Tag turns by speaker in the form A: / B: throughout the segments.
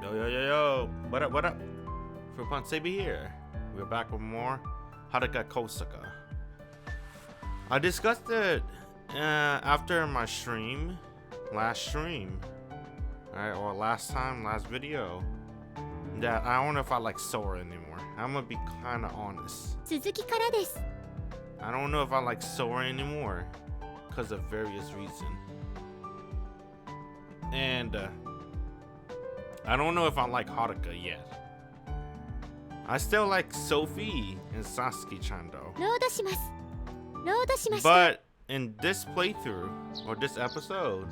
A: Yo, yo, yo, yo. What up, what up? Frupan Sabi here. We're back with more Haruka Kosaka. I discussed it after my last stream, right, or last video, that I don't know if I like Sora anymore. I'm gonna be kind of honest. I don't know if I like Sora anymore because of various reasons. And I don't know if I like Haruka yet. I still like Sophie and Sasuke-chan though. But in this playthrough, or this episode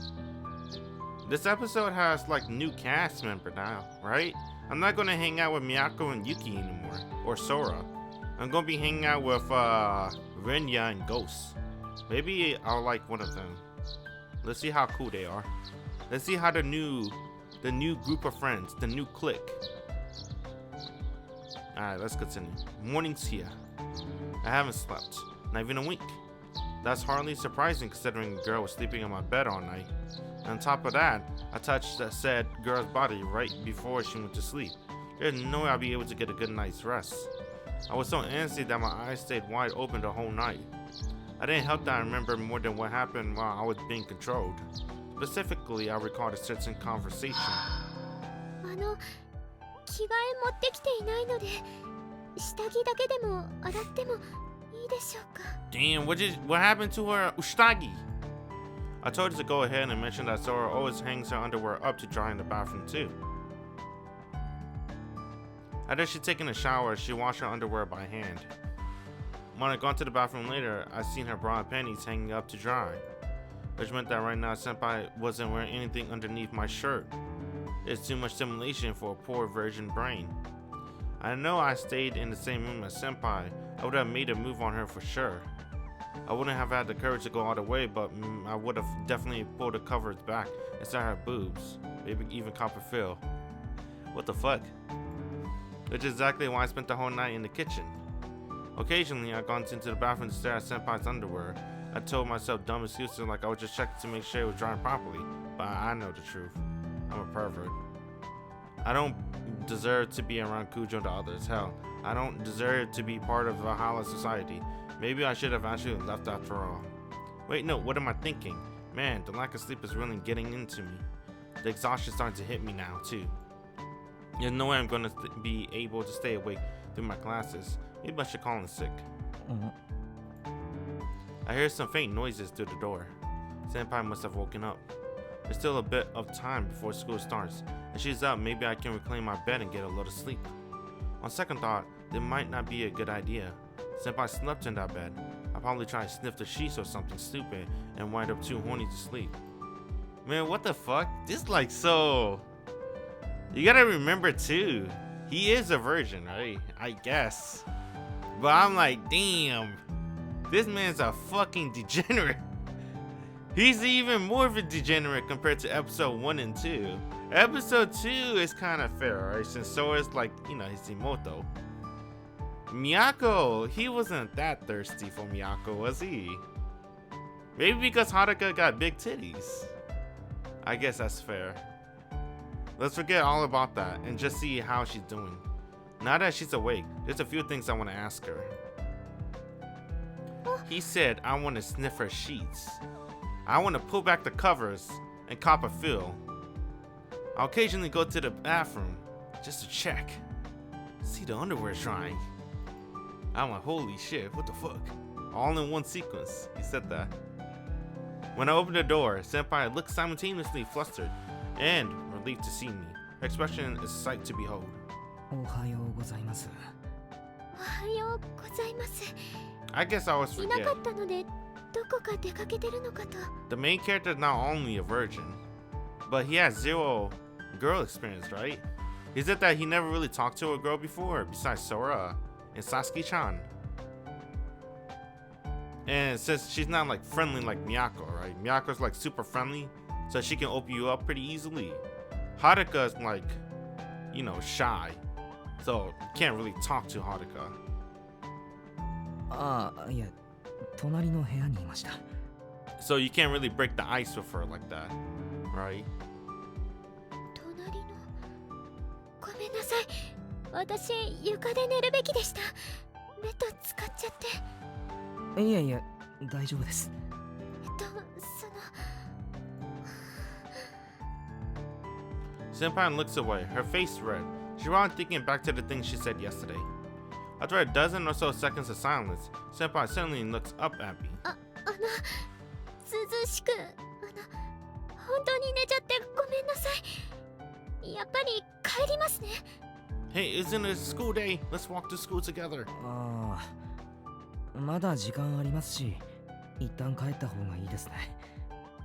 A: has like new cast member now, right? I'm not gonna hang out with Miyako and Yuki anymore, or Sora. I'm gonna be hanging out with Renya and Ghost. Maybe I'll like one of them. Let's see how cool they are. Let's see how the new group of friends, the new clique. Alright, let's continue. Morning's here. I haven't slept, not even a wink. That's hardly surprising considering the girl was sleeping in my bed all night. And on top of that, I touched that said girl's body right before she went to sleep. There's no way I'll be able to get a good night's rest. I was so antsy that my eyes stayed wide open the whole night. I didn't help that I remember more than what happened while I was being controlled. Specifically, I recalled a certain conversation. Damn, what happened to her Ushtagi? I told her to go ahead and mention that Sora always hangs her underwear up to dry in the bathroom too. After she'd taken a shower, she washed her underwear by hand. When I got to the bathroom later, I seen her bra and panties hanging up to dry, which meant that right now Senpai wasn't wearing anything underneath my shirt. It's too much stimulation for a poor virgin brain. I know I stayed in the same room as Senpai, I would have made a move on her for sure. I wouldn't have had the courage to go all the way, but I would have definitely pulled the covers back inside her boobs, maybe even copper fill. What the fuck? Which is exactly why I spent the whole night in the kitchen. Occasionally, I gone into the bathroom to stare at Senpai's underwear. I told myself dumb excuses like I was just checking to make sure it was drying properly, but I know the truth. I'm a pervert. I don't deserve to be around Kujo and the others. Hell, I don't deserve to be part of Valhalla society. Maybe I should have actually left after all. Wait, no, what am I thinking? Man, the lack of sleep is really getting into me. The exhaustion's starting to hit me now, too. There's no way I'm gonna be able to stay awake through my classes. Maybe I should call in sick. I hear some faint noises through the door. Senpai must have woken up. There's still a bit of time before school starts. If she's up, maybe I can reclaim my bed and get a little sleep. On second thought, that might not be a good idea. Senpai slept in that bed. I'll probably try to sniff the sheets or something stupid and wind up too horny to sleep. Man, what the fuck? This like so... You gotta remember too, he is a virgin, right? I guess. But I'm like, damn, this man's a fucking degenerate. He's even more of a degenerate compared to episode 1 and 2. Episode 2 is kind of fair, right? Since Sora's like, you know, his Imoto. Miyako, he wasn't that thirsty for Miyako, was he? Maybe because Haruka got big titties. I guess that's fair. Let's forget all about that and just see how she's doing. Now that she's awake, there's a few things I want to ask her. He said I want to sniff her sheets. I want to pull back the covers and cop a feel. I'll occasionally go to the bathroom just to check. See the underwear's drying. I'm like, holy shit, what the fuck? All in one sequence. He said that. When I opened the door, Senpai looked simultaneously flustered and relieved to see me. Her expression is a sight to behold. I guess I always forget. The main character is not only a virgin, but he has zero girl experience, right? Is it that he never really talked to a girl before, besides Sora and Sasuke-chan? And since she's not like friendly like Miyako, right? Miyako's like super friendly, so she can open you up pretty easily. Haruka's like, you know, shy, so you can't really talk to Haruka. So you can't really break the ice with her like that, right?
B: なさい。私床で寝るべきでした。ベッド使っちゃって。
C: いやいや、大丈夫です。
A: Senpai looks away, her face red. She's probably thinking back to the things she said yesterday. After a dozen or so seconds of silence, Senpai suddenly looks up at me.
B: 涼しく、本当に寝ちゃってごめんなさい。やっぱり帰りますね。
A: Hey, isn't it a school day? Let's walk to school together.
C: ああ、まだ時間ありますし、一旦帰った方がいいですね。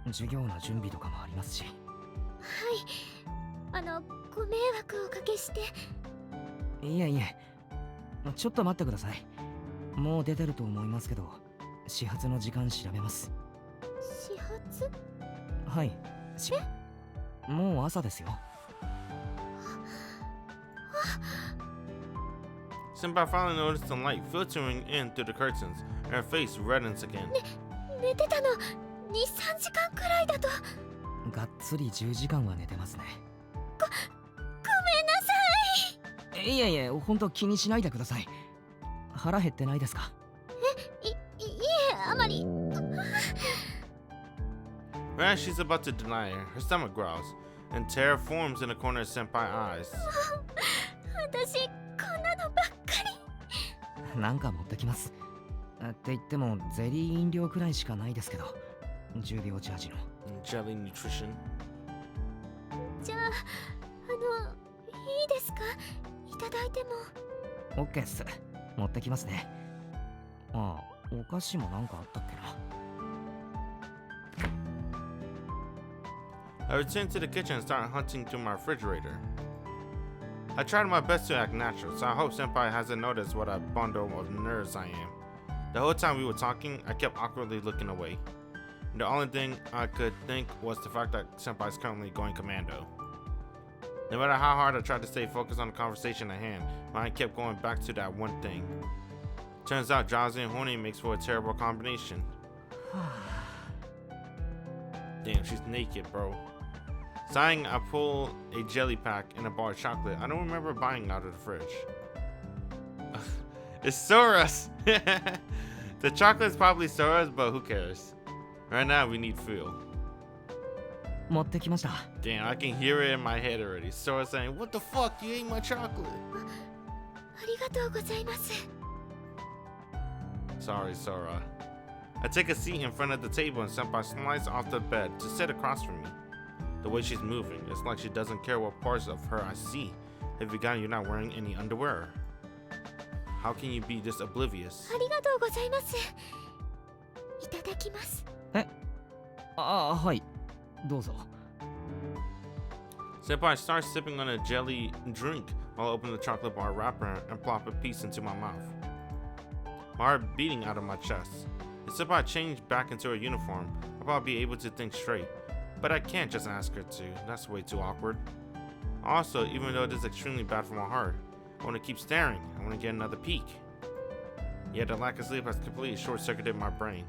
C: 授業の準備とかもありますし。
B: はい、ご迷惑をおかけして。
C: いえいえ、ちょっと待ってください。もう出てると思いますけど、始発の時間調べます。
B: 始発？
C: はい。もう朝ですよ。
A: Senpai finally noticed the light filtering in through the curtains, and her face reddens again.
B: 寝てたの2、3時間くらいだと。
C: がっつり10時間は寝てますね。
B: ごめんなさい。
C: いやいや、ほんと気にしないでください。腹減ってないですか？
B: いえ、あまり。
A: Right as she's about to deny her, her stomach growls, and terror forms in the corner of Senpai's eyes.
B: 私、こんなのばっかり。
C: なんか持ってきます。って言ってもゼリー飲料くらいしかないですけど、10秒チャージの。
A: Jelly nutrition.
B: じゃあ、いいですか？いただいても。
C: OK っす。持ってきますね。ああ、お菓子もなんかあったっけな。
A: I return to the kitchen and start hunting through my refrigerator. I tried my best to act natural, so I hope Senpai hasn't noticed what a bundle of nerves I am. The whole time we were talking, I kept awkwardly looking away. The only thing I could think was the fact that Senpai is currently going commando. No matter how hard I tried to stay focused on the conversation at hand, my mind kept going back to that one thing. Turns out drowsy and horny makes for a terrible combination. Damn, she's naked, bro. Sighing, I pull a jelly pack and a bar of chocolate I don't remember buying out of the fridge. It's Sora's! The chocolate is probably Sora's, but who cares? Right now, we need fuel.
C: 持ってきました。
A: Damn, I can hear it in my head already. Sora saying, "What the fuck? You ate my chocolate."
B: ありがとうございます。
A: Sorry, Sora. I take a seat in front of the table and Senpai slides off the bed to sit across from me. The way she's moving, it's like she doesn't care what parts of her I see. Have you forgotten you're not wearing any underwear? How can you be this oblivious?
B: ありがとうございます。いただきます。
C: はい。どうぞ。
A: Senpai starts sipping on a jelly drink while I open the chocolate bar wrapper and plop a piece into my mouth. My heart beating out of my chest. If Senpai changed back into her uniform, I'll probably be able to think straight. But I can't just ask her to. That's way too awkward. Also, even though it is extremely bad for my heart, I want to keep staring. I want to get another peek. Yet the lack of sleep has completely short-circuited my brain.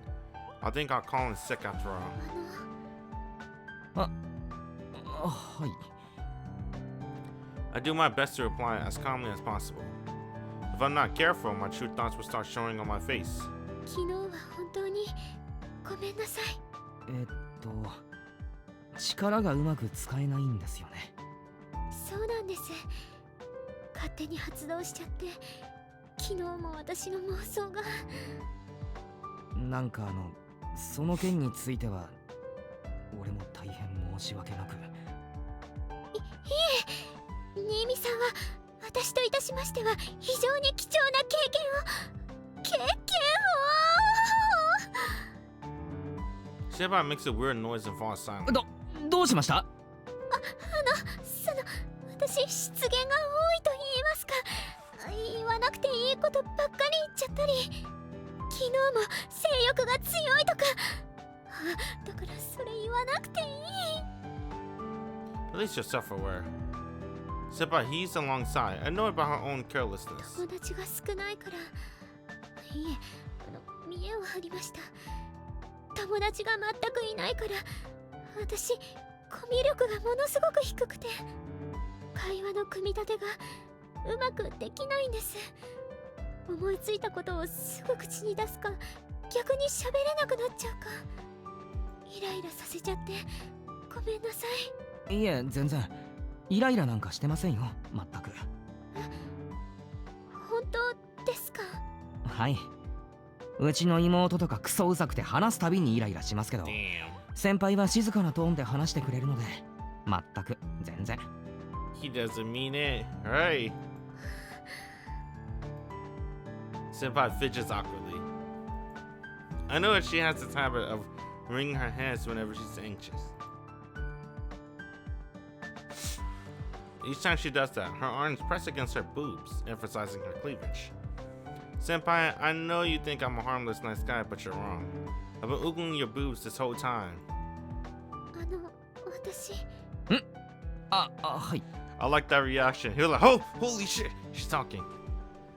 A: I think I'll call in sick after all.
C: はい。
A: I do my best to reply as calmly as possible. If I'm not careful, my true thoughts will start showing on my face.
B: 昨日は本当にごめんなさい。
C: 力がうまく使えないんですよね。
B: そうなんです。勝手に発動しちゃって、昨日も私の妄想が。
C: なんかその件については俺も大変申し訳なく。
B: いえ、新見さんは私といたしましては非常に貴重な経験を。
A: Senpai makes a weird noise and falls silent.
C: どうしました？
B: 私失言が多いと言いますか、言わなくていいことばっかり言っちゃったり、昨日も性欲が強いとか、だからそれ言わなくていい。
A: At least you're self-aware. Senpai heaves alongside, annoyed by her own carelessness.
B: 友達が少ないから。いえ、見栄を張りました。友達が全くいないから、私コミュ力がものすごく低くて。会話の組み立てがうまくできないんです。思いついたことをすぐ口に出すか、逆に喋れなくなっちゃうか、イライラさせちゃってごめんなさい。
C: いえ、全然イライラなんかしてませんよ、まったく。
B: 本当ですか？
C: はい。うちの妹とかクソうざくて話すたびにイライラしますけど、
A: Damn.
C: 先輩は静かなトーンで話してくれるので、まったく全然。
A: He doesn't mean it. Alright. Senpai fidgets awkwardly. I know that she has this habit of wringing her hands whenever she's anxious. Each time she does that, her arms press against her boobs, emphasizing her cleavage. Senpai, I know you think I'm a harmless nice guy, but you're wrong. I've been oogling your boobs this whole time.
B: 私。
C: はい。
A: I like that reaction. He was like, oh, holy shit, she's talking.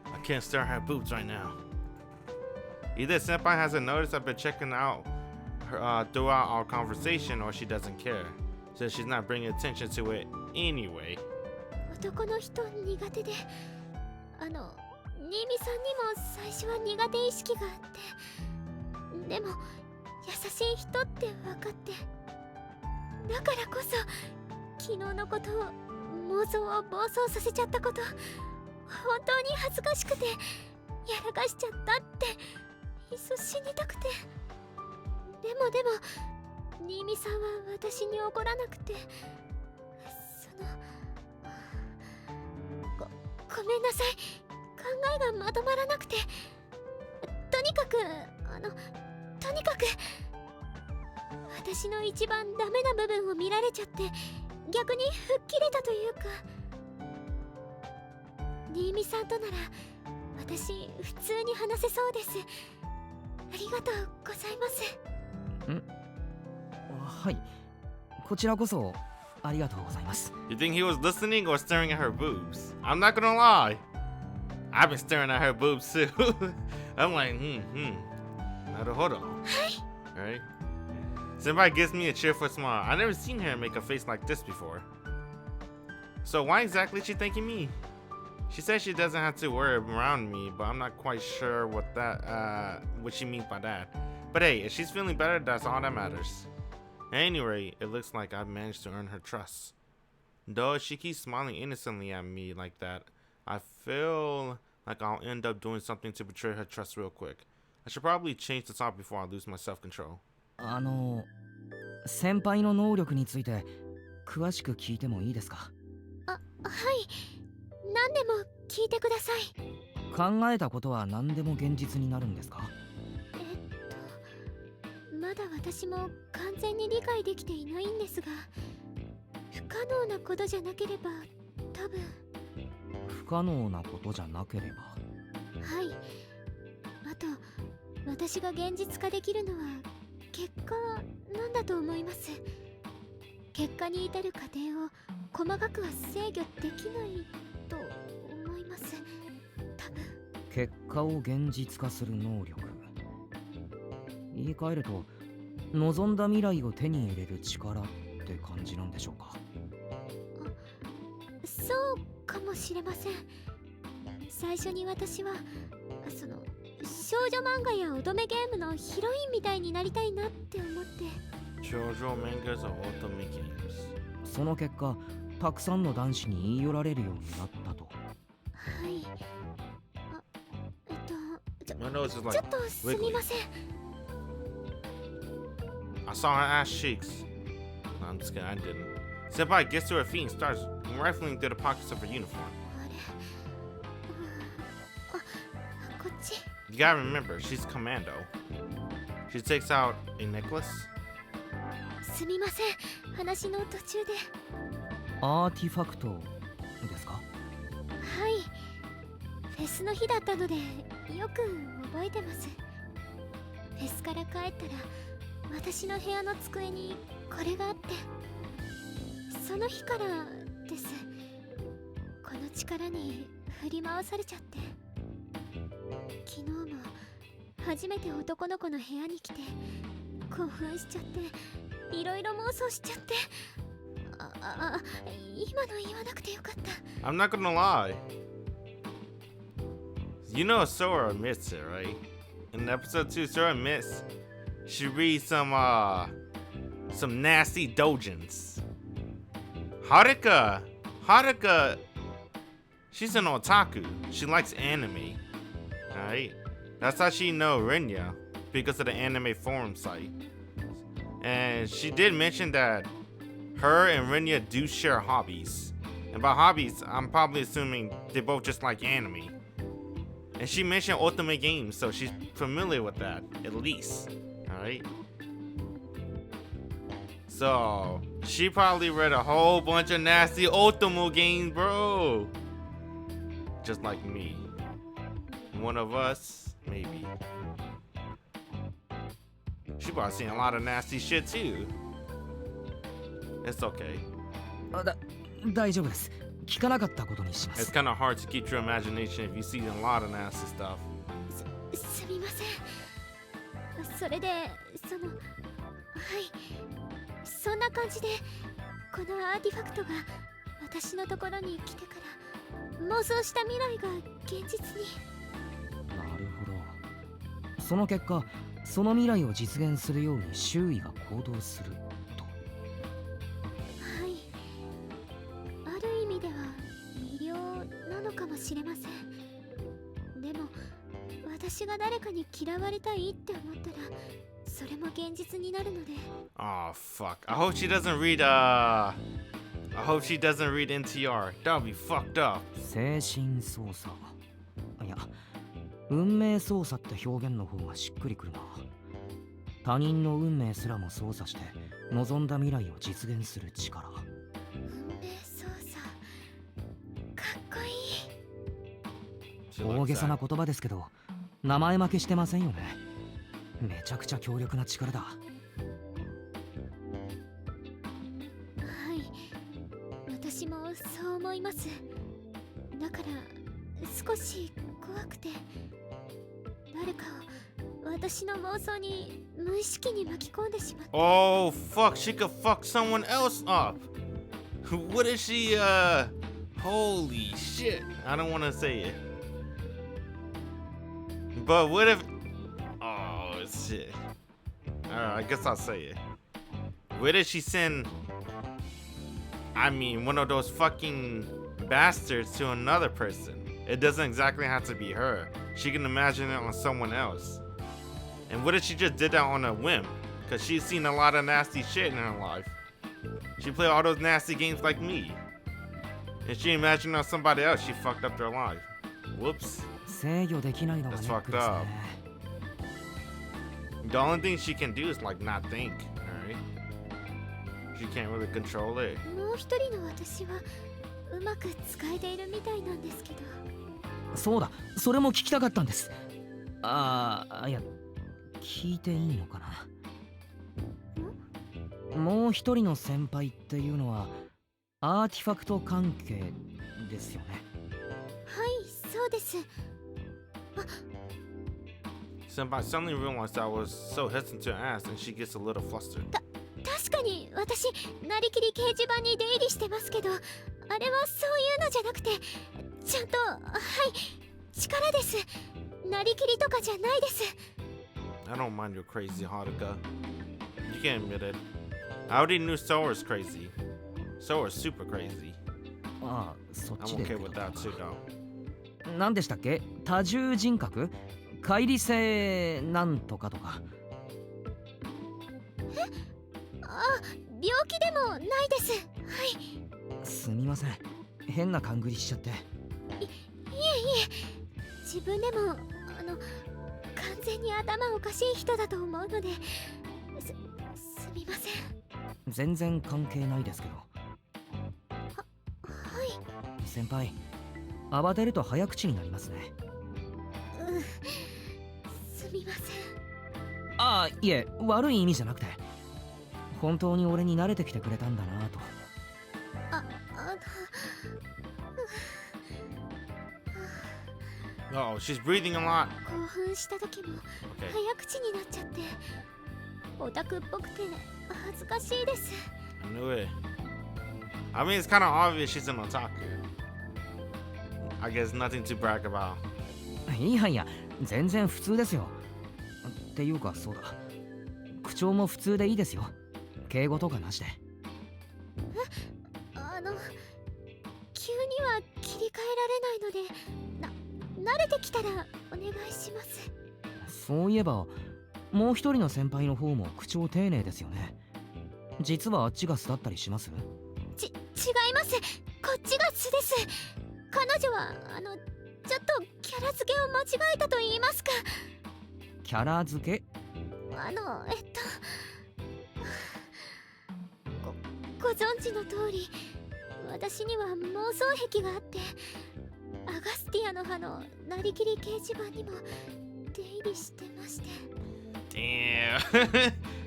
A: I can't stare at her boobs right now. Either Senpai hasn't noticed I've been checking out her throughout our conversation, or she doesn't care, since she's not bringing attention to it anyway.
B: 男の人苦手で、新見さんにも最初は苦手意識があって、でも優しい人って分かって、だからこそ昨日のことを、妄想を暴走させちゃったこと、本当に恥ずかしくてやらかしちゃったって、いっそ死にたくて。でも新見さんは私に怒らなくて、ごめんなさい、考えがまとまらなくて。とにかく私の一番ダメな部分を見られちゃって、逆に吹っ切れたというか。新見さんとなら私普通に話せそうです。ありがとうございます。
C: はい、こちらこそありがとうございます。
A: You think he was listening or staring at her boobs? I'm not gonna lie. I've been staring at her boobs too. I'm like, naruhodo. Alright. Senpai gives me a cheerful smile. I've never seen her make a face like this before. So why exactly is she thanking me? She says she doesn't have to worry around me, but I'm not quite sure what she means by that. But hey, if she's feeling better, that's all that matters. At any rate, it looks like I've managed to earn her trust. Though she keeps smiling innocently at me like that, I feel like I'll end up doing something to betray her trust real quick. I should probably change the topic before I lose my self-control.
C: 先輩の能力について詳しく聞いてもいいですか？
B: はい、何でも聞いてください。
C: 考えたことは何でも現実になるんですか？
B: まだ私も完全に理解できていないんですが、不可能なことじゃなければ多分。
C: 不可能なことじゃなければ。
B: はい。あと、私が現実化できるのは結果なんだと思います。結果に至る過程を細かくは制御できないと思います。多分。
C: 結果を現実化する能力。言い換えると、望んだ未来を手に入れる力って感じなんでしょうか？
B: そうかもしれません。最初に私は少女漫画や乙女ゲームのヒロインみたいになりたいなって思って。
A: Shoujo mangas or otome games.
C: その結果、たくさんの男子に言い寄られるようになったと。
B: はい。ちょっとすみません。
A: I saw her ass cheeks. No, I'm just kidding, I didn't. Senpai gets to her feet and starts rifling through the pockets of her uniform.
B: こっち。
A: You gotta remember, she's commando. She takes out a necklace.
B: すみません、話の途中で。
C: アーティファクトですか？
B: はい。フェスの日だったのでよく覚えてます。フェスから帰ったら私の部屋の机にこれがあって、その日からです。この力に振り回されちゃって。昨日も初めて男の子の部屋に来て興奮しちゃって、いろいろ妄想しちゃって、今の言わなくてよかった。
A: I'm not gonna lie. You know Sora admits it, right? In episode 2, Sora admits she reads some nasty doujins. Haruka, she's an otaku. She likes anime, alright? That's how she know Rinya, because of the anime forum site. And she did mention that her and Rinya do share hobbies. And by hobbies, I'm probably assuming they both just like anime. And she mentioned Ultimate Games, so she's familiar with that, at least. Alright? So, she probably read a whole bunch of nasty Ultimate games, bro. Just like me. One of us, maybe. She probably seen a lot of nasty shit too. It's okay.
C: 大丈夫です。聞かなかったことにしま
A: It's
C: す。
A: kind of hard to keep your imagination if you see a lot of nasty stuff.
B: すみません。それではい、そんな感じでこのアーティファクトが私のところに来てから妄想した未来が現実に。
C: なるほど。その結果、その未来を実現するように周囲が行動すると。
B: はい、ある意味では魅了なのかもしれません。でも私が誰かに嫌われたいって思ったらそれも現実になるので。
A: Oh fuck. I hope she doesn't read NTR. That would be fucked up.
C: 精神操作。いや、運命操作って表現の方がしっくりくるな。他人の運命すらも操作して望んだ未来を実現する力。
B: 運命操作かっこいい。
A: She
C: 大
A: likes
C: げさ
A: that.
C: な言葉ですけど、名前負けしてませんよね。めちゃくちゃ強力な力だ。
B: はい、私もそう思います。だから少し怖くて誰かを私の妄想に無意識に巻き込んでしまった。
A: Oh fuck, she could fuck someone else up. What is she holy shit. I don't want to say it. But what if oh shit. Alright, I guess I'll say it. What if she send one of those fucking bastards to another person? It doesn't exactly have to be her. She can imagine it on someone else. And what if she just did that on a whim? Because she's seen a lot of nasty shit in her life. She played all those nasty games like me. And she imagined on somebody else, she fucked up their life. Whoops.
C: 制御できないのがネックですね。
A: The only thing she can do is like not think, alright? She can't really control it.
B: もう一人の私はうまく使えているみたいなんですけど。
C: そうだ、それも聞きたかったんです。いや、聞いていいのかな。もう一人の先輩っていうのはアーティファクト関係ですよね。
B: はい、そうです。
A: Senpai suddenly realized I was so hesitant to ask and she gets a little flustered.
B: 確かに私なりきり掲示板に出入りしてますけど、あれはそういうのじゃなくてちゃんと力です。なりきりとかじゃないです。
A: I don't mind your crazy, Haruka. You can admit it. I already knew Sora's crazy. Sora's super crazy.
C: そっ
A: I'm
C: ちで。
A: okay with that too, though.
C: 何でしたっけ？多重人格？乖離性なんとかとか。
B: 病気でもないです。はい。
C: すみません。変な勘繰りしちゃって。
B: いえ自分でも完全に頭おかしい人だと思うので、すみません。
C: 全然関係ないですけど。
B: はい。
C: 先輩、慌てると早口になりますね。
B: すみません。
C: いえ、悪い意味じゃなくて、本当に俺に慣れてきてくれたんだなと。
A: Oh, she's breathing a lot.
B: 興奮した時も
A: Okay.
B: 早口になっちゃってオタクっぽくて恥ずかしいです。
A: I knew it. I mean, it's kind of obvious she's an otaku. I guess nothing to brag about.
C: いやいや、全然普通ですよ。っていうかそうだ。口調も普通でいいですよ。敬語とかなしで。
B: 急には切り替えられないので、慣れてきたらお願いします。
C: そういえば、もう一人の先輩の方も口調丁寧ですよね。実はあっちが素だったりします？
B: 違います。こっちが素です。彼女はちょっとキャラ付けを間違えたと言いますか。
C: キャラ付け？
B: ご存知の通り、私には妄想癖があって、アガスティアの葉のなりきり掲示板にも出入りしてまして。
A: Damn.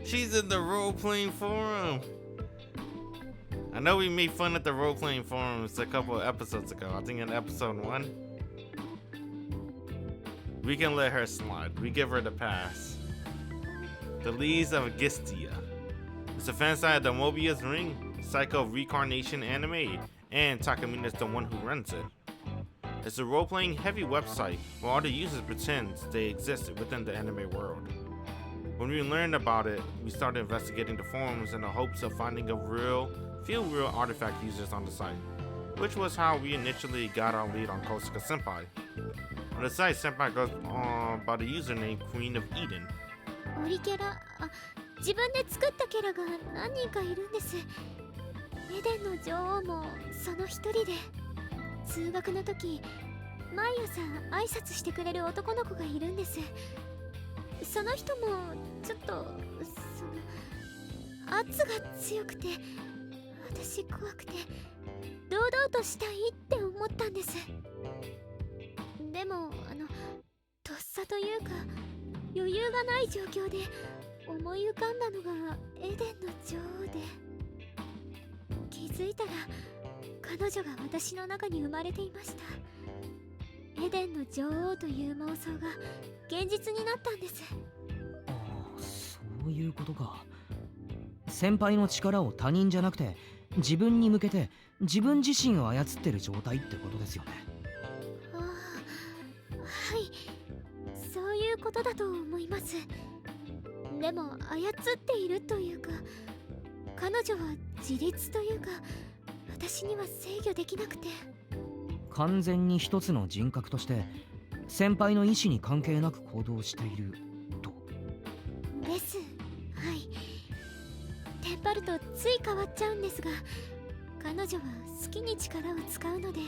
A: She's in the role-playing forum. I know we made fun at the role-playing forums a couple of episodes ago. I think in episode 1. We can let her slide. We give her the pass. The Leaves of Gistia. It's a fan site of the Mobius Ring, Psycho Reincarnation anime, and Takamina's the one who runs it. It's a role-playing heavy website where all the users pretend they exist within the anime world. When we learned about it, we started investigating the forums in the hopes of finding few real artifact users on the site, which was how we initially got our lead on Kosuka Senpai. On the site, Senpai goes by the username Queen of Eden.
B: オリキャラ、自分で作ったキャラが何人かいるんです。エデンの女王もその一人で、通学の時毎朝挨拶してくれる男の子がいるんです。その人もちょっと圧が強くて、私怖くて堂々としたいって思ったんです。でもとっさというか余裕がない状況で思い浮かんだのがエデンの女王で、気づいたら彼女が私の中に生まれていました。エデンの女王という妄想が現実になったんです。
C: ああ、そういうことか。先輩の力を他人じゃなくて自分に向けて自分自身を操ってる状態ってことですよね。
B: ああ、はい、そういうことだと思います。でも操っているというか、彼女は自立というか、私には制御できなくて。
C: 完全に一つの人格として先輩の意思に関係なく行動していると。
B: です。はい。テンパるとつい変わっちゃうんですが、彼女は好きに力を使うので。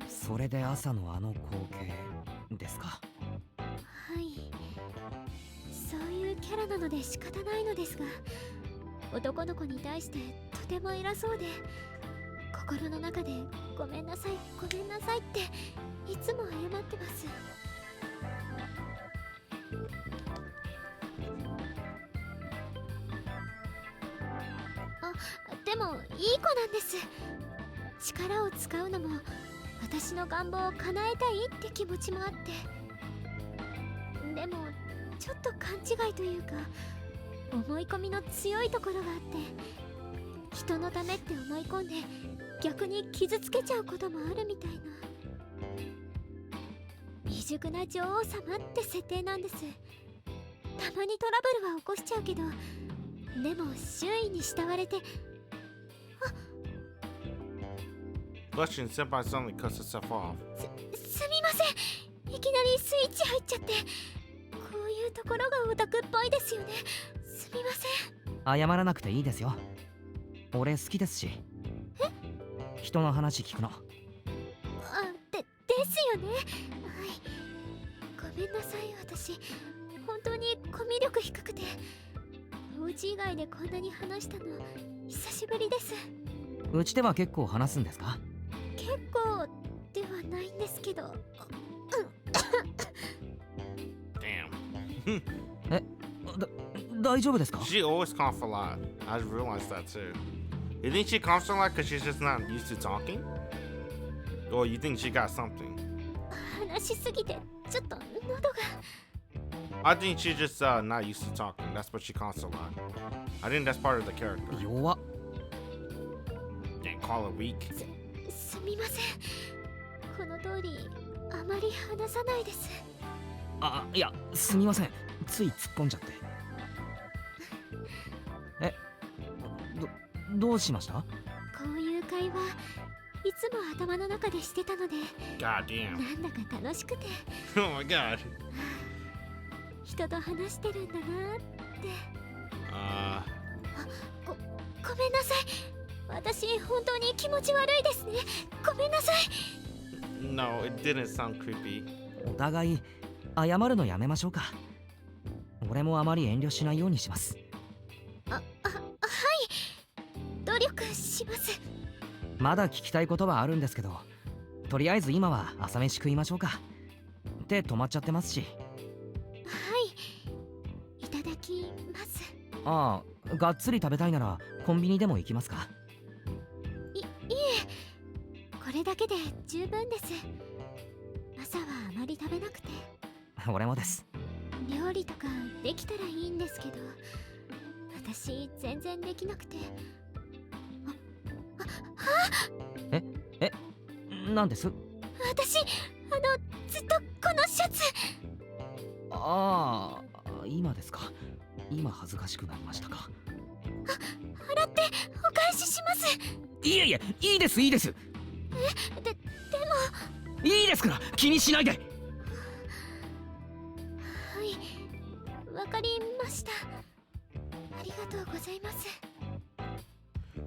C: それで朝のあの光景ですか。
B: はい。そういうキャラなので仕方ないのですが、男の子に対してとても偉そうで、心の中でごめんなさいごめんなさいっていつも謝ってます。でもいい子なんです。力を使うのも私の願望を叶えたいって気持ちもあって。でもちょっと勘違いというか、思い込みの強いところがあって、人のためって思い込んで逆に傷つけちゃうこともあるみたいな。未熟な女王様って設定なんです。たまにトラブルは起こしちゃうけど、でも周囲に慕われて。
A: Blushing, Senpai suddenly cuts herself off.
B: すみません、いきなりスイッチ入っちゃって。こういうところがオタクっぽいですよね。すみません。
C: 謝らなくていいですよ。俺好きですし。人の話聞くの。
B: ですよね。はい。ごめんなさい、私本当にコミュ力低くて、お家以外でこんなに話したの久しぶりです。
C: うちでは結構話すんですか？
B: 結構ではないんですけど。
A: Damn.
C: 大丈夫ですか？
A: She always coughs a lot. I just realized that too. You think she coughs a lot because she's just not used to talking? Or you think she got something?
B: 話しすぎてちょっと喉が。
A: I think she's just not used to talking. That's what she coughs a lot. I think that's part of the character.
C: 弱っ。
A: Damn, call it weak.
B: すみません。この通りあまり話さないです。
C: あ、いや、すみません。つい突っ込んじゃって。え、どうしました？
B: こういう会話いつも頭の中でしてたので、
A: God damn.
B: なんだか楽しくて、
A: Oh my god.
B: 人と話してるんだなって。ごめんなさい。私本当に気持ち悪いですね。ごめんなさい。
A: No, it didn't sound creepy.
C: お互い謝るのやめましょうか。俺もあまり遠慮しないようにします。
B: はい、努力します。
C: まだ聞きたいことはあるんですけど、とりあえず今は朝飯食いましょうか。手止まっちゃってますし。
B: はい、いただきます。
C: ああ、がっつり食べたいならコンビニでも行きますか？
B: いえ、これだけで十分です。朝はあまり食べなくて。
C: 俺もです。
B: 料理とかできたらいいんですけど、私全然できなくて。
C: なんです？
B: 私ずっとこのシャツ。
C: ああ、今ですか。今恥ずかしくなりましたか。
B: 洗ってお返しします。
C: いえいえ、いいですいいです。
B: でも
C: いいですから気にしないで。
B: はい、わかりました。ありがとうございます。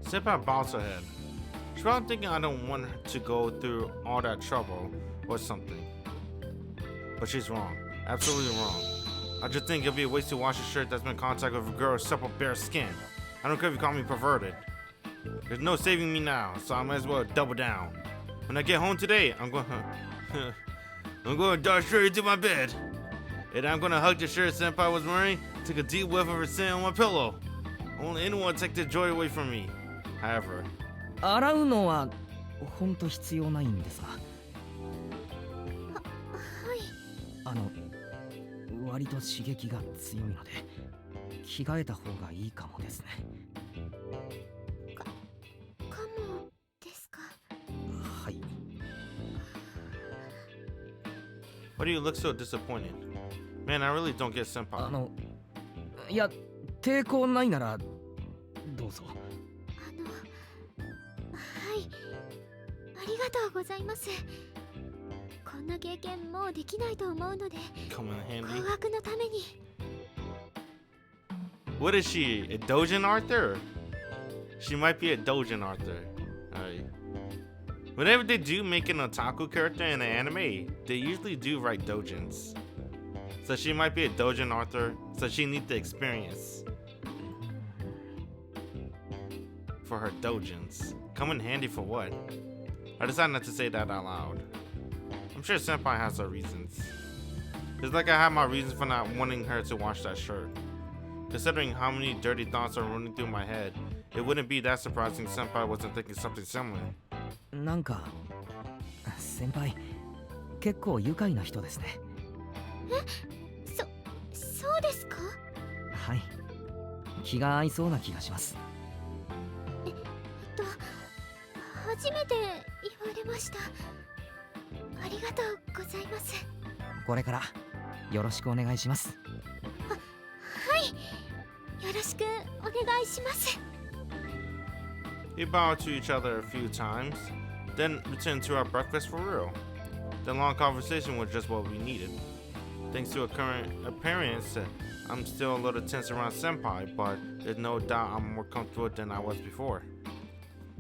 A: Senpai bows her head. She's probably thinking I don't want her to go through all that trouble or something. But she's wrong. Absolutely wrong. I just think it'd be a waste to wash a shirt that's been in contact with a girl's supple bare skin. I don't care if you call me perverted. There's no saving me now, so I might as well double down. When I get home today, I'm going to dive straight into my bed. And I'm going to hug the shirt Senpai was wearing, take a deep whiff of her scent on my pillow. Only anyone would take the joy away from me. However,
C: 洗うのは本当必要ないんですが、
B: はい、
C: 割と刺激が強いので着替えた方がいいかもですね。
B: かもですか。
C: はい。
A: why do you look so disappointed? Man, I really don't get Senpai.
C: いや、抵抗ないならどうぞ。
B: はい、ありがとうございます。こんな経験もうできないと思うので、
A: Come in
B: 紅
A: handy.
B: 白のために。
A: What is she? A Dojin Arthur? She might be a Dojin Arthur. Alright. Whenever they do make an otaku character in an anime, they usually do write Dojins. So she might be a Dojin Arthur, so she needs the experience for her Dojins. Come in handy for what? I decided not to say that out loud. I'm sure Senpai has her reasons. It's like I have my reasons for not wanting her to wash that shirt. Considering how many dirty thoughts are running through my head, it wouldn't be that surprising Senpai wasn't thinking something similar.
C: なんか先輩結構愉快な人ですね。
B: そうですか。
C: はい、気が合いそうな気がします。
B: 初めて言われました。ありがとうございます。
C: これからよろしくお願いします。
B: はい、よろしくお願いします。
A: We bowed to each other a few times, then returned to our breakfast for real. The long conversation was just what we needed. Thanks to a current appearance, I'm still a little tense around Senpai, but there's no doubt I'm more comfortable than I was before.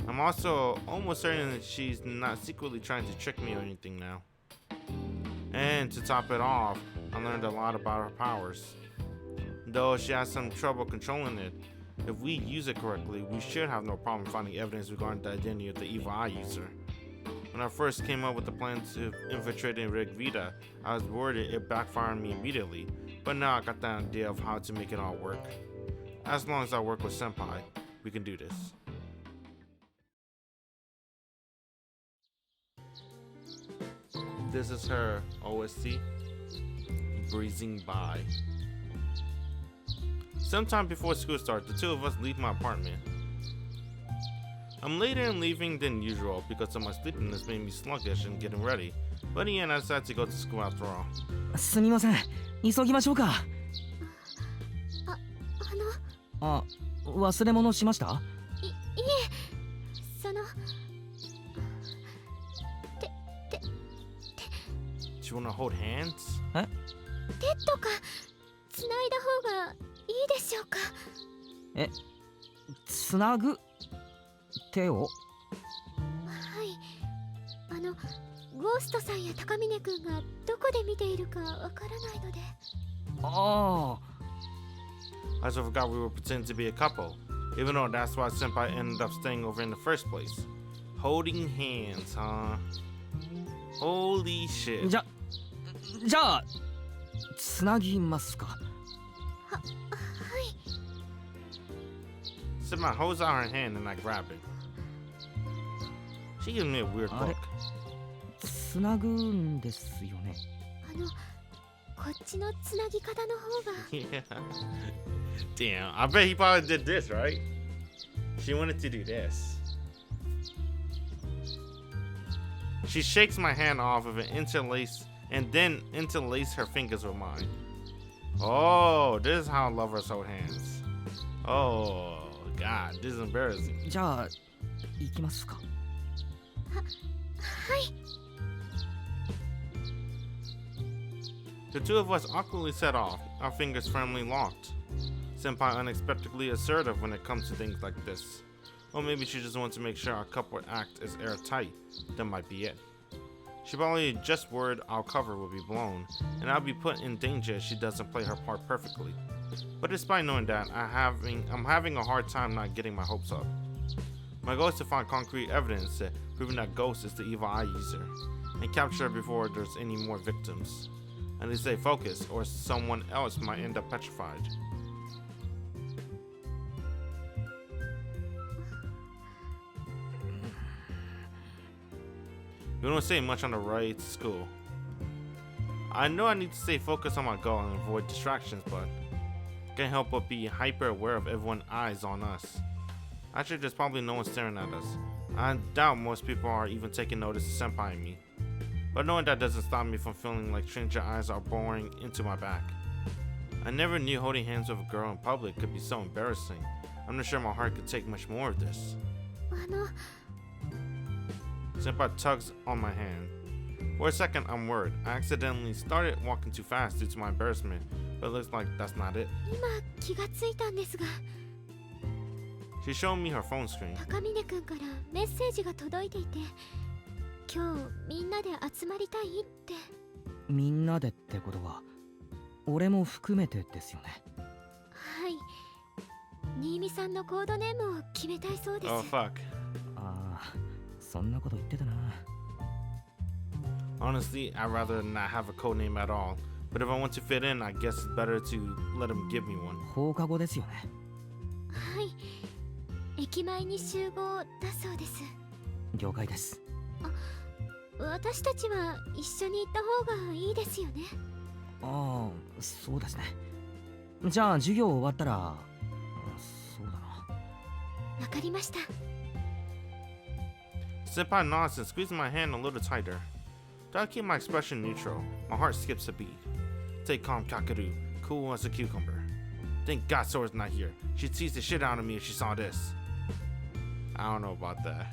A: I'm also almost certain that she's not secretly trying to trick me or anything now. And to top it off, I learned a lot about her powers. Though she has some trouble controlling it, if we use it correctly, we should have no problem finding evidence regarding the identity of the evil eye user. When I first came up with the plan to infiltrate and rig Vita, I was worried it backfired on me immediately, but now I got the idea of how to make it all work. As long as I work with Senpai, we can do this. This is her OST, Breezing By. Sometime before school starts, the two of us leave my apartment. I'm later in leaving than usual because of my sleepiness made me sluggish in getting ready. But in the end, I decided to go to school after all.
C: すみません、急ぎましょうか。
B: あの、
C: 忘れ物しました？
B: いえ、その、
A: Do you wanna hold hands?
B: 手とかつないだ方がいいでしょうか？
C: つなぐ手を？
B: はい、ゴーストさんや高峰くんがどこで見ているかわからないので。
C: ああ。
A: I also forgot we were pretending to be a couple, even though that's why Senpai ended up staying over in the first place. Holding hands, huh? Holy shit.
C: じゃあつなぎますか。
B: はい。
A: Senpai holds out her hand and I grab it. She gives me a weird look.
C: つなぐんですよね。
B: こっちのつなぎ方の方が。
A: Yeah. Damn, I bet he probably did this, right? She wanted to do this. She shakes my hand off of an interlace and then interlace her fingers with mine. Oh, this is how lovers hold hands. Oh, God, this is embarrassing.
C: じゃあ行きますか。
B: はい。
A: The two of us awkwardly set off, our fingers firmly locked. Senpai unexpectedly assertive when it comes to things like this. Or maybe she just wants to make sure our couple act is airtight. That might be it. She probably just worried our cover will be blown, and I'll be put in danger if she doesn't play her part perfectly. But despite knowing that, I'm having a hard time not getting my hopes up. My goal is to find concrete evidence that proving that Ghost is the evil eye user, and capture her before there's any more victims. And they stay focused, or someone else might end up petrified. We don't say much on the way to school. I know I need to stay focused on my goal and avoid distractions, but can't help but be hyper aware of everyone's eyes on us. Actually, there's probably no one staring at us. I doubt most people are even taking notice of Senpai and me. But knowing that doesn't stop me from feeling like stranger eyes are boring into my back. I never knew holding hands with a girl in public could be so embarrassing. I'm not sure my heart could take much more of this. Senpai tugs on my hand. For a second, I'm worried. I accidentally started walking too fast due to my embarrassment, but it looks like that's not it.
B: 今気がついたんですが、
A: She showed me her phone screen.
B: 高峰くんからメッセージが届いていて、今日みんなで集まりたいって。
C: みんなでってことは俺も含めてですよね。
B: はい。新見さんのコードネームを決めたいそうです。
A: Oh fuck.
C: ああ、そんなこと言ってたな。
A: Honestly, I'd rather not have a code name at all. But if I want to fit in, I guess it's better to let him give me one.
C: 放課後ですよね。
B: はい。駅前に集合だそうです。
C: 了解です。
B: 私たちは一緒に行った方がいいですよね。
C: ああ、そうですね。じゃあ授業終わったら、そうだな。
B: わかりました。
A: Senpai nods and squeezes my hand a little tighter. Try to keep my expression neutral. My heart skips a beat. Stay calm, Kakeru. Cool as a cucumber. Thank God Sora's not here. She'd tease the shit out of me if she saw this. I don't know about that.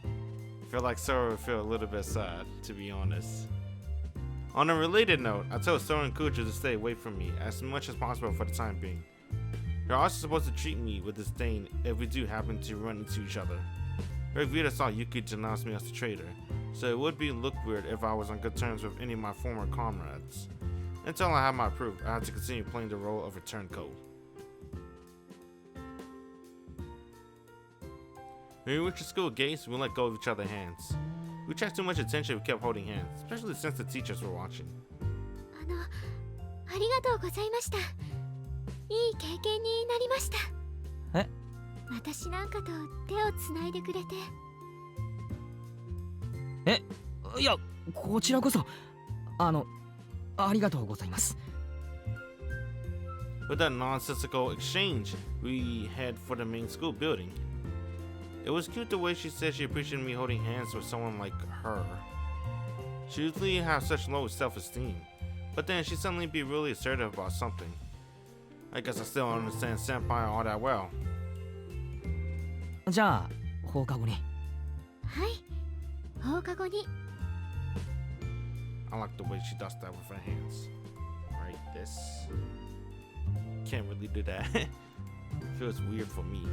A: I feel like Sora would feel a little bit sad, to be honest. On a related note, I told Sora and Kujo to stay away from me as much as possible for the time being. They're also supposed to treat me with disdain if we do happen to run into each other. Eric Vita saw Yuki denounce me as a traitor, so it would look weird if I was on good terms with any of my former comrades. Until I had my proof, I had to continue playing the role of a turncoat. When we reached the school gates, we let go of each other's hands. We attracted too much attention if we kept holding hands, especially since the teachers were watching.
B: ありがとうございました。いい経験になりました。
C: え？
B: 私なんかと手をつないでくれて。
C: いや、こちらこそ、ありがとうございます。
A: With that nonsensical exchange, we head for the main school building. It was cute the way she said she appreciated me holding hands with someone like her. She usually has such low self-esteem, but then she'd suddenly be really assertive about something. I guess I still don't understand senpai all that well.
C: じゃあ放課後に。
B: はい、放課後に。
A: I like the way she does that with her hands. Right, this. Can't really do that. Feels weird for me.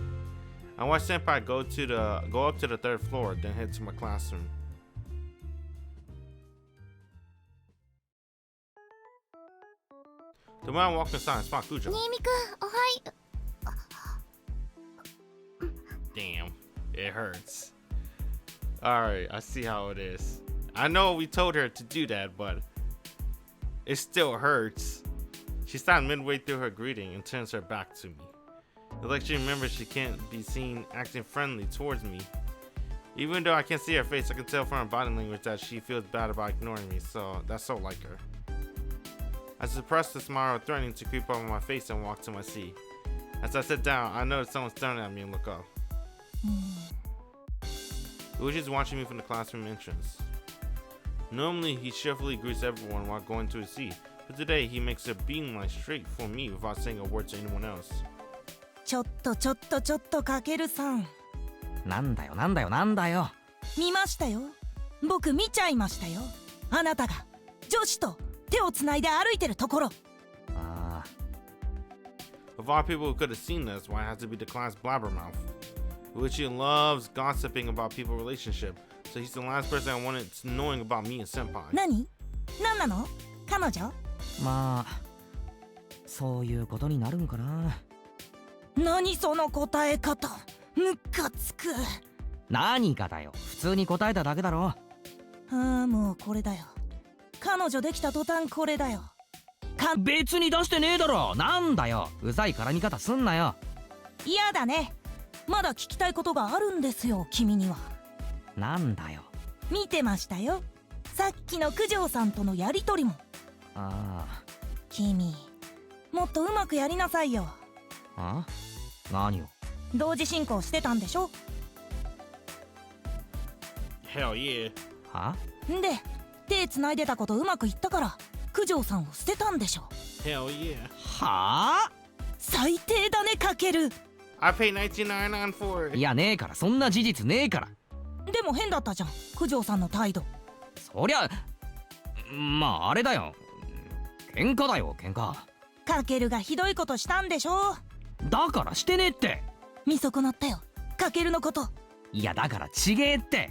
A: I watch senpai go up to the 3rd floor, then head to my classroom. The man walked inside and spot Kujo.
B: 新見くん、おはよ
A: Damn, it hurts. Alright, I see how it is. I know we told her to do that, but it still hurts. She stopped midway through her greeting and turns her back to me. It's like she remembers she can't be seen acting friendly towards me. Even though I can't see her face, I can tell from her body language that she feels bad about ignoring me, so that's so like her. I suppressed the smile threatening to creep over my face and walk to my seat. As I sit down, I notice someone staring at me and look up. Uji's watching me from the classroom entrance. Normally, he cheerfully greets everyone while going to his seat, but today he makes a beeline straight for me without saying a word to anyone else.
D: ちょっとかけるさん。
C: なんだよ。
D: 見ましたよ。僕見ちゃいましたよ。あなたが女子と手をつないで歩いてるところ。
C: ああ。
A: Of all people who could have seen this, why it has to be the class blabbermouth? Uchi loves gossiping about people's relationship, so he's the last person I wanted knowing about me and senpai.
D: 何なの彼女？
C: まあそういうことになるんかな。
D: 何その答え方、ムカつく。
C: 何かだよ、普通に答えただけだろ。
D: もうこれだよ。彼女できた途端これだよ。
C: 別に出してねえだろ。なんだよ、うざい絡み方すんなよ。
D: 嫌だね。まだ聞きたいことがあるんですよ、君には。
C: なんだよ。
D: 見てましたよ。さっきの九条さんとのやりとりも。
C: ああ。
D: 君、もっとうまくやりなさいよ。
C: あ？何を？
D: 同時進行してたんでしょ？
A: Hell yeah.
C: は？
D: で、手つないでたことうまくいったから九条さんを捨てたんでしょ。
A: Hell yeah.
C: はあ？
D: 最低だね、かける。
A: I pay $19.99 for it.
C: いやねえから、そんな事実ねえから。
D: でも変だったじゃん、九条さんの態度。
C: そりゃまああれだよ、喧嘩だよ喧嘩。
D: かけるがひどいことしたんでしょ。
C: だからしてねえって。
D: 見損なったよ、かけるのこと。
C: いやだからちげえって。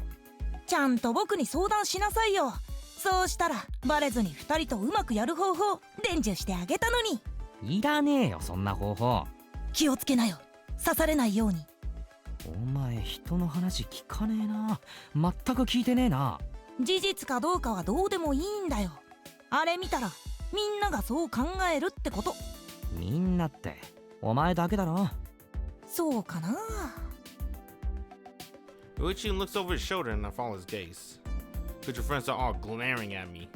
D: ちゃんと僕に相談しなさいよ。そうしたらバレずに2人とうまくやる方法伝授してあげたのに。
C: いらねえよそんな方法。
D: 気をつけなよ、刺されないように。
C: お前人の話聞かねえな。全く聞いてねえな。
D: 事実かどうかはどうでもいいんだよ。あれ見たらみんながそう考えるってこと。
C: みんなってお前だけだろ。
D: そうかな。
A: Uchi looks over his shoulder and I follow his gaze. Kujo friends are all glaring at me.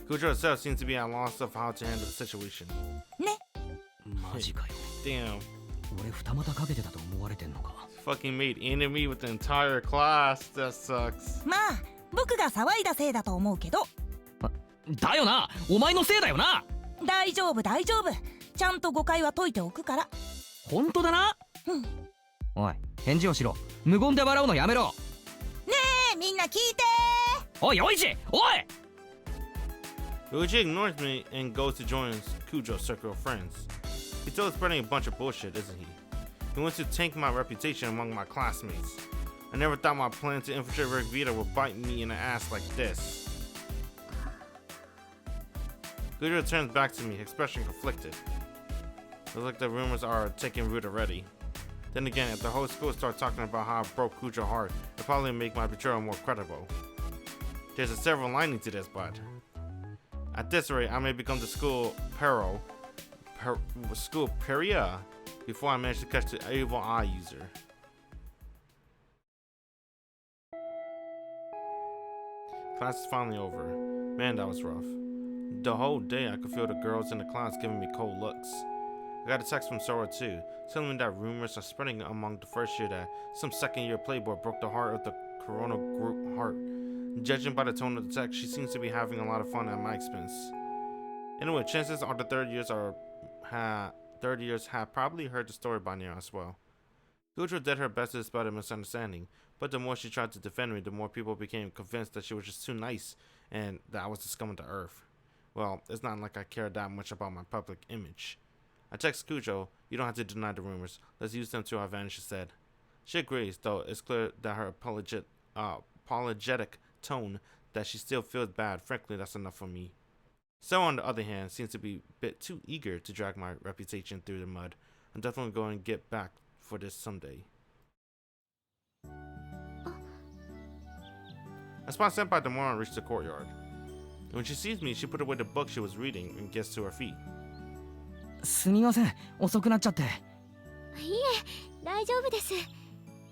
A: Kujo herself seems to be at a loss of how to handle the situation.
D: ね。
C: マジかよ。
A: Damn.
C: 俺二股かけてたと思われてんのか。
A: Fucking made enemy with the entire class. That sucks.
D: まあ僕が騒いだせいだと思うけど。
C: だよな、お前のせいだよな。
D: 大丈夫。ちゃんと誤解は解いておくから。
C: 本当だな。
D: うん。ね
C: おい返事をしろ。無言で笑うのやめろ。
D: え、みんな聞いて
C: おいおいち、おい。
A: Uchi ignores me and goes to join Kujo's circle of friends. He's still spreading a bunch of bullshit, isn't he? He wants to tank my reputation among my classmates. I never thought my plan to infiltrate Rick Vita would bite me in the ass like this. Kujo turns back to me, expression conflicted. Looks like the rumors are taking root already. Then again, if the whole school starts talking about how I broke Kujo's heart, it'll probably make my betrayal more credible. There's a silver lining to this, but at this rate, I may become the school school pariah before I manage to catch the evil eye user. Class is finally over. Man, that was rough. The whole day, I could feel the girls in the class giving me cold looks. I got a text from Sora too, telling me that rumors are spreading among the first year that some second-year playboy broke the heart of the Corona group heart. Judging by the tone of the text, she seems to be having a lot of fun at my expense. Anyway, chances are the third years have probably heard the story by now as well. Gujo did her best to dispel the misunderstanding, but the more she tried to defend me, the more people became convinced that she was just too nice and that I was the scum of the earth. Well, it's not like I care that much about my public image. I text Gujo, you don't have to deny the rumors. Let's use them to our advantage instead. She agrees, though it's clear that her apologetic tone that she still feels bad. Frankly, that's enough for me. So, on the other hand, seems to be a bit too eager to drag my reputation through the mud. I'm definitely going to get back for this someday. I spot Senpai Demora and reach the courtyard. When she sees me, she put away the book she was reading and gets to her feet.
C: すみません、遅くなっちゃって。
B: いえ、大丈夫です。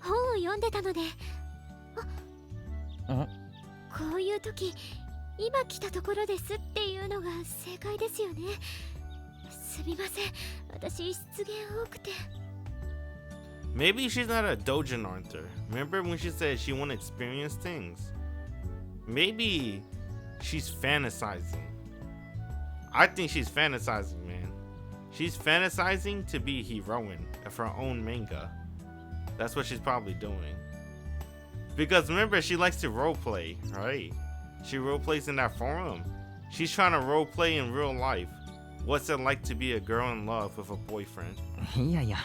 B: 本を読んでたので。こういう時、今来たところですっていうのが正解ですよね。すみません、私失言多くて。
A: Maybe she's not a doujin author. Remember when she said she wanted to experience things? Maybe she's fantasizing. I think she's fantasizing, man. She's fantasizing to be a heroine of her own manga. That's what she's probably doing. Because remember, she likes to roleplay, right? She roleplays in that forum. She's trying to roleplay in real life. What's it like to be a girl in love with a boyfriend?
C: いやいや、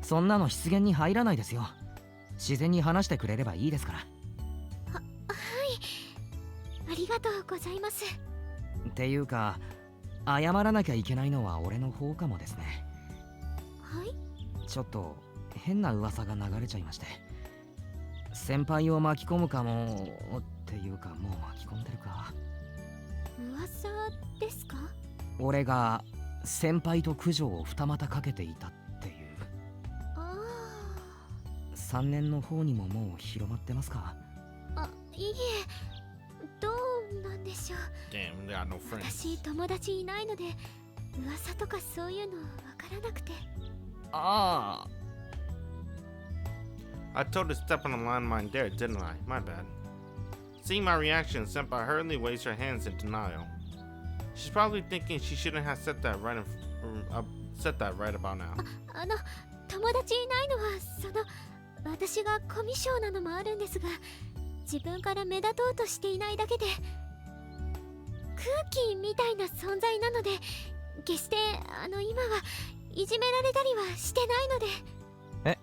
C: そんなの失言に入らないですよ。自然に話してくれればいいですから。
B: はい、ありがとうございます。
C: っていうか、謝らなきゃいけないのは俺の方かもですね。
B: はい？
C: ちょっと変な噂が流れちゃいまして。先輩を巻き込むかもっていうか、もう巻き込んでるか。
B: 噂ですか？
C: 俺が先輩と九条を二股かけていたっていう。
B: ああ。
C: 3年の方にももう広まってますか？
B: いいえ、どうなんでしょう。
A: Damn, they got no friends.
B: 私友達いないので噂とかそういうのわからなくて。
C: ああ。
A: I told her to step on the landmine there, didn't I? My bad. Seeing my reaction, Senpai hurriedly waves her hands in denial. She's probably thinking she shouldn't have said that right about now.
B: 友達いないのは私がコミュ障なのもあるんですが、自分から目立とうとしていないだけで空気みたいな存在なので、決して今はいじめられたりはしてないので。
C: え、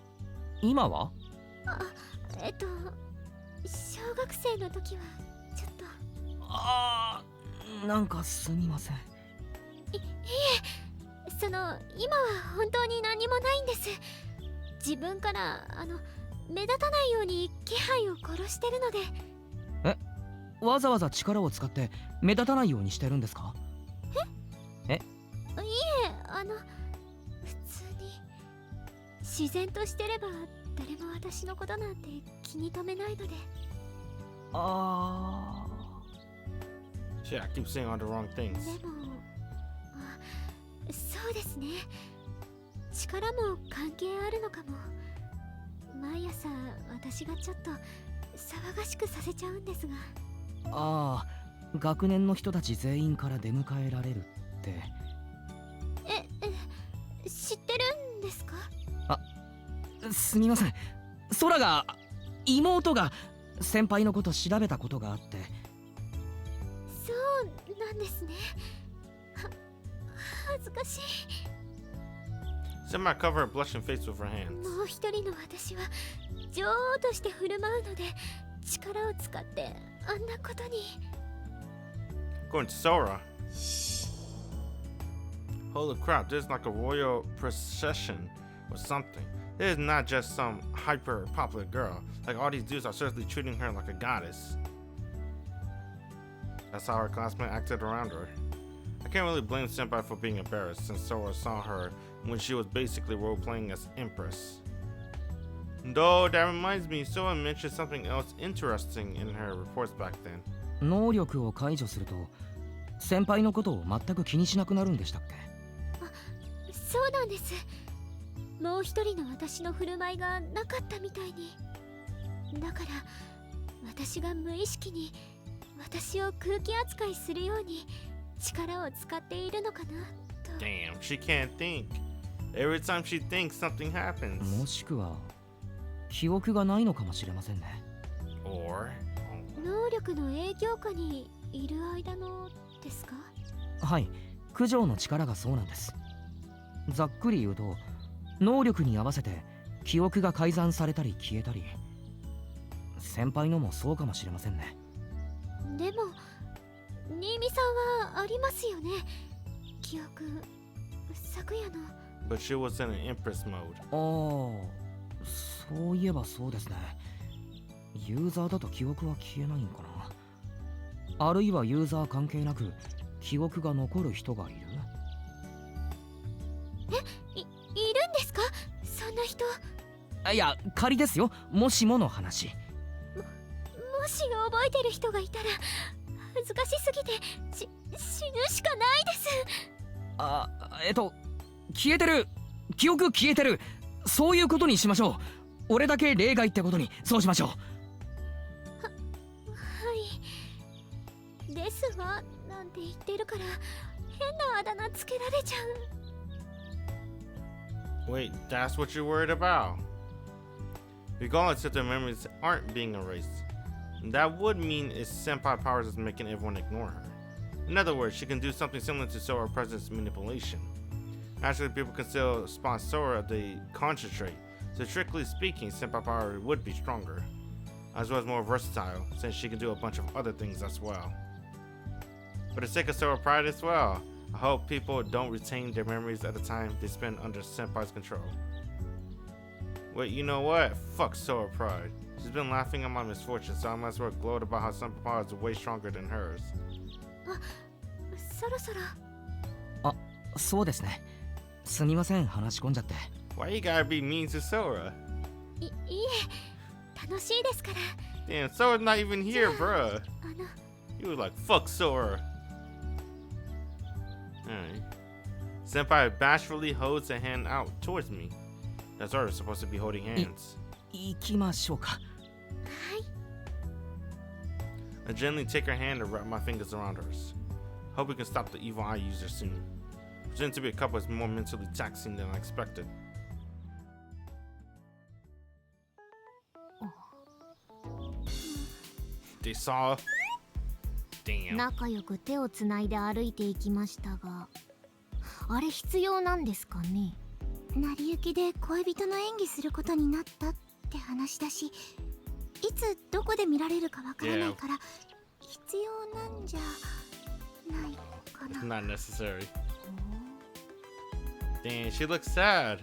C: 今は？
B: 小学生の時はちょっと。
C: ああ、なんかすみません。
B: いえ、今は本当に何もないんです。自分から目立たないように気配を殺してるので。
C: え、わざわざ力を使って目立たないようにしてるんですか？え？いえ、
B: 普通に自然としてれば誰も私のことなんて気に留めないので。
C: ああ。
A: Shit, I keep saying all the wrong things.
B: でも、そうですね。力も関係あるのかも。毎朝私がちょっと騒がしくさせちゃうんですが。
C: ああ、学年の人たち全員から出迎えられるって。
B: 知ってるんですか？
C: すみません。空が、妹が先輩のこと調べたことがあって。
B: そうなんですね。恥ずかしい。
A: Senpai covered her blushing face with her hands.
B: もう一人の私は女王として振る舞うので、力を使ってあんなことに。
A: Going to Sora. Holy crap, there's like a royal procession or something. This is not just some hyper popular girl. Like all these dudes are certainly treating her like a goddess. That's how her classmate acted around her. I can't really blame Senpai for being embarrassed since Sora saw her when she was basically role-playing as Empress. Though that reminds me, Sora mentioned something else interesting in her reports back then.
C: 能力を解除すると先輩のことを全く気にしなくなるんでしたっけ？
B: そうなんです。もう一人の私の振る舞いがなかったみたいに。だから私が無意識に私を空気扱いするように力を使っているのかなと。
A: Damn, she can't think. Every time she thinks, something happens.
C: もしくは記憶がないのかもしれませんね。
A: Or
B: 能力の影響下にいる間のですか？
C: はい、九条の力がそうなんです。ざっくり言うと、能力に合わせて記憶が改ざんされたり消えたり。先輩のもそうかもしれませんね。
B: でも新見さんはありますよね、記憶。昨夜の。
A: but she was in an empress mode.
C: ああ、そういえばそうですね。ユーザーだと記憶は消えないんかな。あるいはユーザー関係なく記憶が残る人がいる。
B: いるんですか、そんな人。
C: いや、仮ですよ、もしもの話。
B: もし覚えてる人がいたら恥ずかしすぎて死ぬしかないです。
C: あ、消えてる、記憶消えてる、そういうことにしましょう。俺だけ例外ってことにそうしましょう。
B: はいですわなんて言ってるから変なあだ名つけられちゃう。
A: Wait, that's what you're worried about? Regardless if their memories aren't being erased, that would mean its senpai powers is making everyone ignore her. In other words, she can do something similar to Sora presence manipulation. Naturally, people can still spawn Sora if they concentrate, so strictly speaking, senpai power would be stronger, as well as more versatile, since she can do a bunch of other things as well. For the sake of Sora pride as well, I hope people don't retain their memories at the time they spend under senpai's control. Wait, you know what? Fuck Sora pride. She's been laughing at my misfortune, so I might as well gloat about how senpai power is way stronger than hers.
B: そろそろ。
C: あ、そうですね。すみません、話し込んじゃって。
A: Why you gotta be mean to Sora?
B: いえ、楽しいですから。
A: Damn, Sora's not even here, bruh.
B: あの
A: You were like, fuck Sora. Alright. Senpai bashfully holds a hand out towards me. That's Sora's supposed to be holding hands.
C: 行きましょうか。
B: はい。
A: I gently take her hand and wrap my fingers around hers. Hope we can stop the evil eye user soon. Pretending to be a couple is more mentally taxing than I expected. They saw. Damn.
B: 仲良く手をつないで歩いていきましたが、あれ必要なんですかね。成り行きで恋人の演技することになったって話だし、いつどこで見られるかわからないから必要なんじゃないかな。
A: It's not necessary. Damn, she looks sad.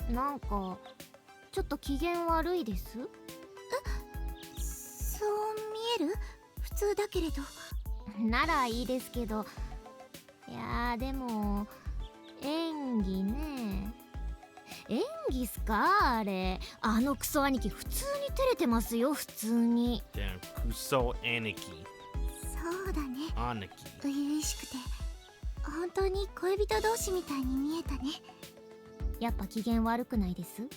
B: 何？なんかちょっと機嫌悪いです？そう見える？普通だけれど。ならいいですけど。いやーでも演技ね。演技っすかあれ。あのクソ兄貴普通に照れてますよ、普通に。
A: Damn, Kuso Aniki.
B: そうだね。
A: Aniki.
B: 初々しくて本当に恋人同士みたいに見えたね。やっぱ機嫌悪くないです？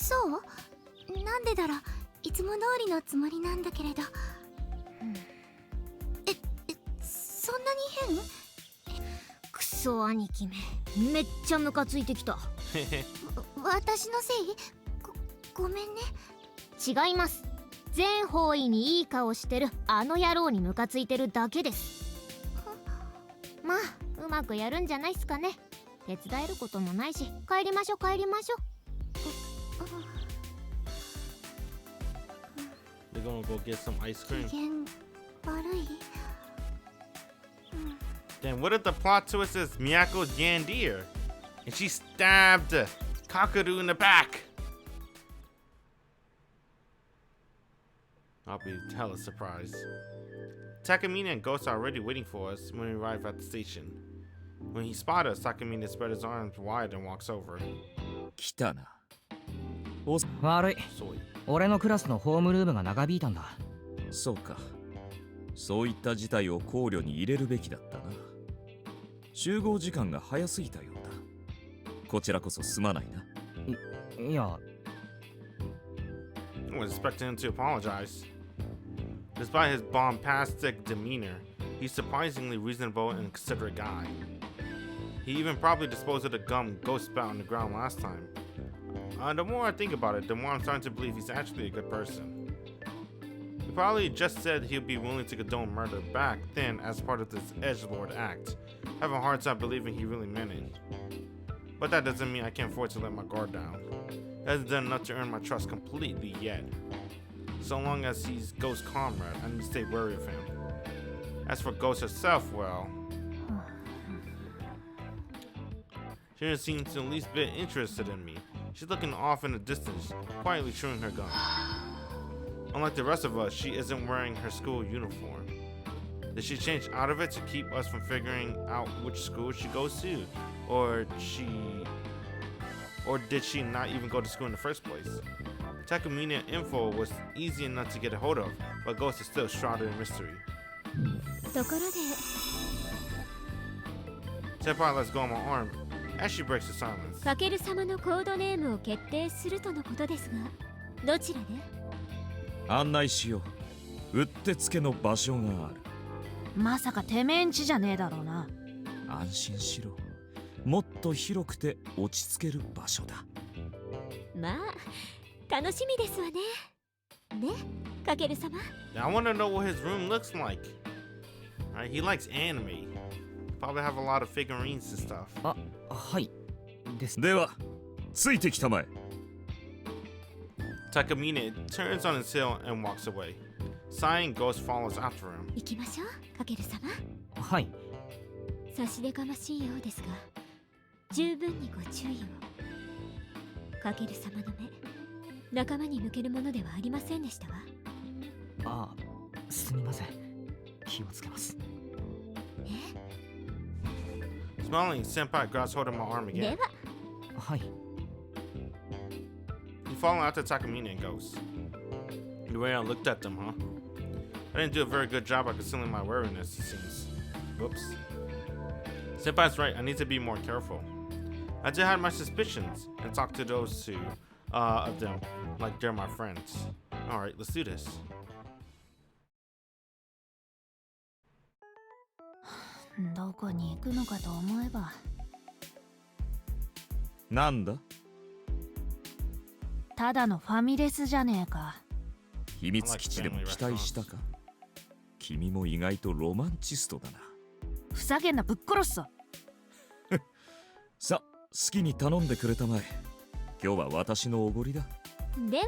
B: そう？なんでだろう。いつも通りのつもりなんだけれど。そんなに変？クソ兄貴めっちゃムカついてきた。私のせい？ごめんね。違います。全方位にいい顔してるあの野郎にムカついてるだけです。まあうまくやるんじゃないっすかね。手伝えることもないし、帰りましょう帰りましょう。
A: They're gonna go get some ice
B: 機
A: cream.
B: 嫌悪い。
A: Then what if the plot twist is Miyako's Yandir and she stabbed Kakeru in the back? I'll be hella surprised. Takamine and Ghost are already waiting for us when we arrive at the station. When he spotted us, Takamine spread his arms wide and walks over.
E: 来たな。
C: 悪い。
A: Soy.
C: 俺のクラスのホームルームが長引いたんだ。
E: そうか。そういった事態を考慮に入れるべきだったな。集合時間が早すぎたようだ。こちらこそすまないな。
C: いや、
A: I was expecting him to apologize. Despite his bombastic demeanor, he's surprisingly reasonable and considerate guy. He even probably disposed of the gum Ghost spat on the ground last time. The more I think about it, the more I'm starting to believe he's actually a good person. He probably just said he'd be willing to condone murder back then as part of this edgelord act. I have a hard time believing he really meant it. But that doesn't mean I can't afford to let my guard down. He hasn't done enough to earn my trust completely yet. So long as he's Ghost's comrade, I need to stay wary of him. As for Ghost herself, well, she doesn't seem the least bit interested in me. She's looking off in the distance, quietly chewing her gum. Unlike the rest of us, she isn't wearing her school uniform. Did she change out of it to keep us from figuring out which school she goes to? Or did she not even go to school in the first place? Takamina info was easy enough to get a hold of, but Ghost is still shrouded in mystery.
B: ところで
A: Senpai lets go on my arm as she breaks the silence.
B: かける様のコードネームを決定するとのことですが、どちらで？
E: 案内しよう。うってつけの場所がある。
D: まさかてめえんちじゃねえだろうな。
E: 安心しろ。もっと広くて落ち着ける場所だ。
B: まあ、楽しみですわね。ね、かける様。
A: Now, I want to know what his room looks like. He likes anime. Probably have a lot of figurines and stuff.
C: あ、はいです。
E: では、ついてきたまえ。
A: Takamine turns on his heel and walks away. Sighing, Ghost follows after him.
B: 行きましょう、かける様。
C: はい。
B: 差し出がましいようですが、十分にご注意を。かける様の目、仲間に向けるものではありませんでしたわ。
C: あ、すみません。気をつけます。
A: Smiling, Senpai grabs hold of my arm
B: で
A: again.
B: は、
C: はい。
A: You follow after Takamine and Ghost. The way I looked at them, huh? I didn't do a very good job of concealing my wariness, it seems. Whoops. Senpai's right, I need to be more careful. I just had my suspicions and talked to those two of them like they're my friends. Alright, let's do this.
D: どこに行くのかと思えば。
E: なんだ？
D: ただのファミレスじゃねえか。
E: 秘密基地でも期待したか？君も意外とロマンチストだな。
D: ふざけんな、ぶっ殺すぞ。
E: さ、好きに頼んでくれたまえ。今日は私のおごりだ。
B: では、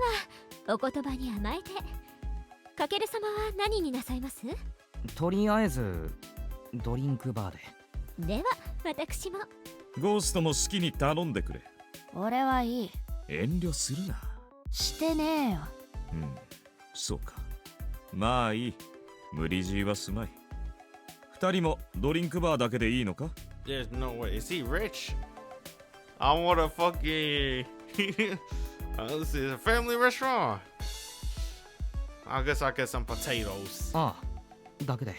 B: お言葉に甘えて。かける様は何になさいます？
C: とりあえずドリンクバーで。
B: では、私も。
E: ゴーストも好きに頼んでくれ。
D: 俺はいい。
E: 遠慮するな。
D: してねえよ。
E: うん、そうか。まあいい。無理強いはすまい。二人もドリンクバーだけでいいのか？
A: There's no way. Is he rich? I want a fucking... this is a family restaurant. I guess I'll get some potatoes.
C: ああ、だけで。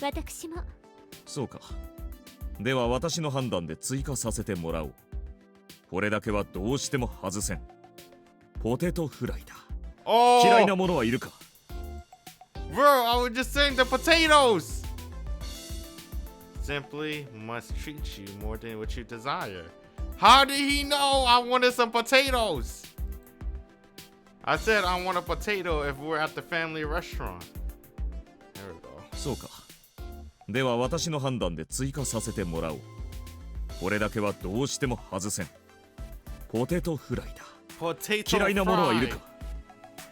B: 私も。
E: そうか。では私の判断で追加させてもらおう。これだけはどうしても外せん。ポテトフライだ。
A: Oh!
E: 嫌いなものはいるか？
A: Bro, I was just saying the potatoes! Simply must treat you more than what you desire. How did he know I wanted some potatoes? I said I want a potato if we're at the family restaurant. There we go.
E: そうか。では私の判断で追加させてもらおう。これだけはどうしても外せん。ポテトフライだ。
A: Potato
E: 嫌いなものはいるか？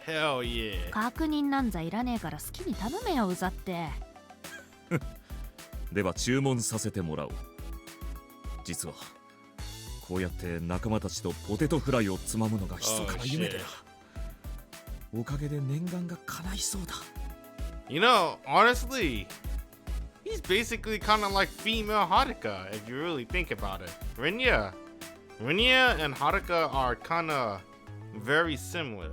A: Hell yeah.
D: 確認なんざいらねえから好きに頼めよ、うざって。
E: では注文させてもらおう。実はこうやって仲間たちとポテトフライをつまむのが密かな夢でな。おかげで念願が叶いそうだ。
A: You know, honestly, he's basically kind of like female Haruka if you really think about it. Rinya and Haruka are kind of very similar.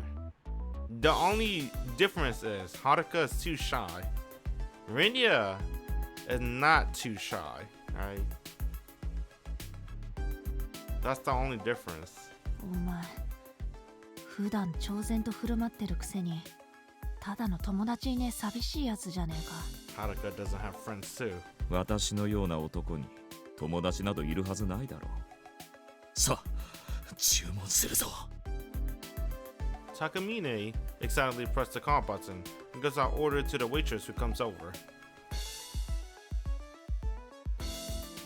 A: The only difference is Haruka is too shy, Rinya is not too shy, right? That's the only difference.
F: お前普段超然と振る舞ってるくせにただの友達いねえ寂しいやつじゃねえか。
A: Haruka doesn't have friends too.
E: 私のような男に友達などいるはずないだろう。さあ注文するぞ。
A: Takamine excitedly pressed the call button and gives out order to the waitress who comes over.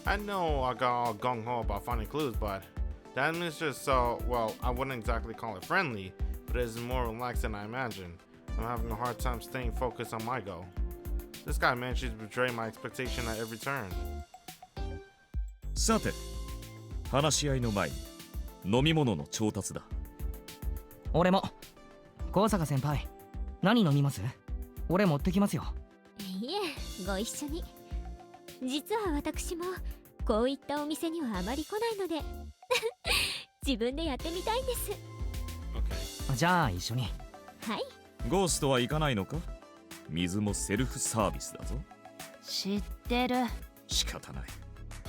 A: I know I got all gung-ho about finding clues, but the atmosphere is so, well, I wouldn't exactly call it friendly, but it is more relaxed than I imagined. I'm having a hard time staying focused on my goal. This guy manages to betray my expectation at every turn.
E: さて話し合いの前に飲み物の調達だ。
C: 俺も。高坂先輩、何飲みます？俺持ってきますよ。
B: いえ、ご一緒に。実は私もこういったお店にはあまり来ないので自分でやってみたいんです。
A: Okay.
C: じゃあ一緒に。
B: はい。
E: ゴーストは行かないのか？水もセルフサービスだぞ。
F: 知ってる。
E: 仕方ない。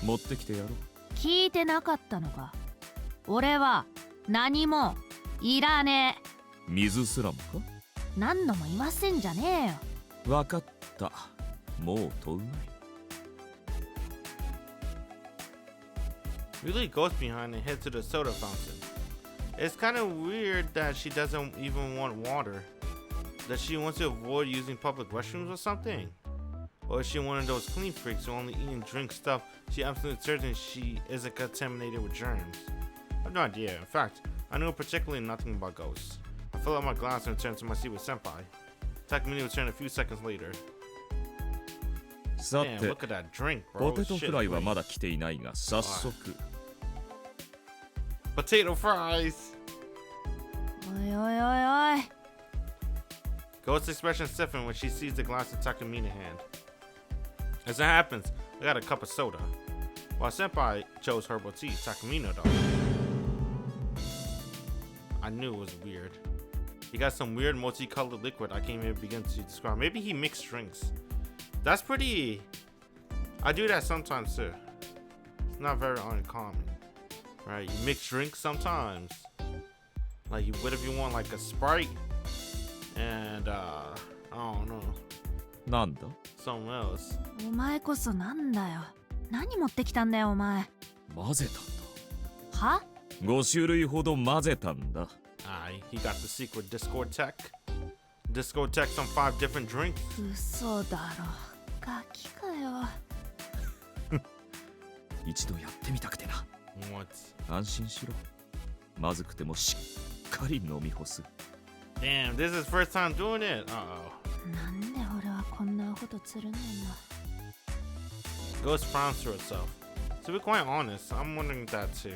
E: 持ってきてやろう。
F: 聞いてなかったのか。俺は何もいらねえ。
E: 水すらもか？
F: 何度も言わせんじゃねえよ。
E: わかった。もう問うまい。
A: Really goes behind and heads to the soda fountain. It's kind of weird that she doesn't even want water. Does she want to avoid using public restrooms or something? Or is she one of those clean freaks who only eat and drink stuff she's absolutely certain she isn't contaminated with germs? I have no idea. In fact, I knew particularly nothing about ghosts. I fill up my glass and return to my seat with Senpai. Takamine returned a few seconds later.
E: さ
A: Man,
E: て
A: look at that drink,
E: ポ
A: bro.
E: テト
A: Shit
E: フライは
A: great.
E: まだ来ていないが早速。
A: Potato fries!
F: おいおいおいおい。
A: Ghost's expression stiffened when she sees the glass in Takamine hand. As it happens, I got a cup of soda. While Senpai chose herbal tea, Takamine though. I knew it was weird. He got some weird multicolored liquid I can't even begin to describe. Maybe he mixed drinks. That's pretty... I do that sometimes too. It's not very uncommon. Right, you mix drinks sometimes. Like, what if you want like a Sprite? And, I don't know.
E: なんだ？
A: Something else.
F: お前こそなんだよ。何持ってきたんだよお前。
E: 混ぜたんだ。
F: は
E: 5種類ほど混ぜたんだ。
A: Aye, he got the secret Discord tech. Discord tech's on 5 different drinks.
F: 嘘だろ。ガキかよ。
E: 一度やってみたくてな。
A: What?
E: 安心しろ。まずくてもしっかり飲み干す。
A: Damn, this is his first time doing it. Uh-oh.
F: なんで俺はこんなことつるねんの。
A: Ghost frowns to herself. To be quite honest, I'm wondering that too.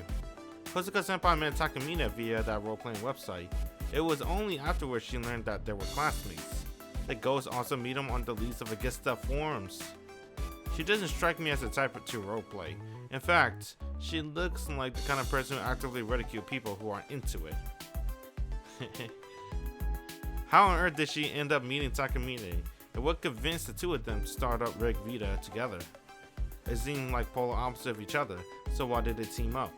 A: Hozuka Senpai met Takamine via that role-playing website. It was only afterwards she learned that they were classmates. The ghosts also meet him on the leads of Agista forums. She doesn't strike me as the type to roleplay. In fact, she looks like the kind of person who actively ridicule people who are into it. How on earth did she end up meeting Takamine? And what convinced the two of them to start up Rig Vita together? It seemed like polar opposites of each other, so why did they team up?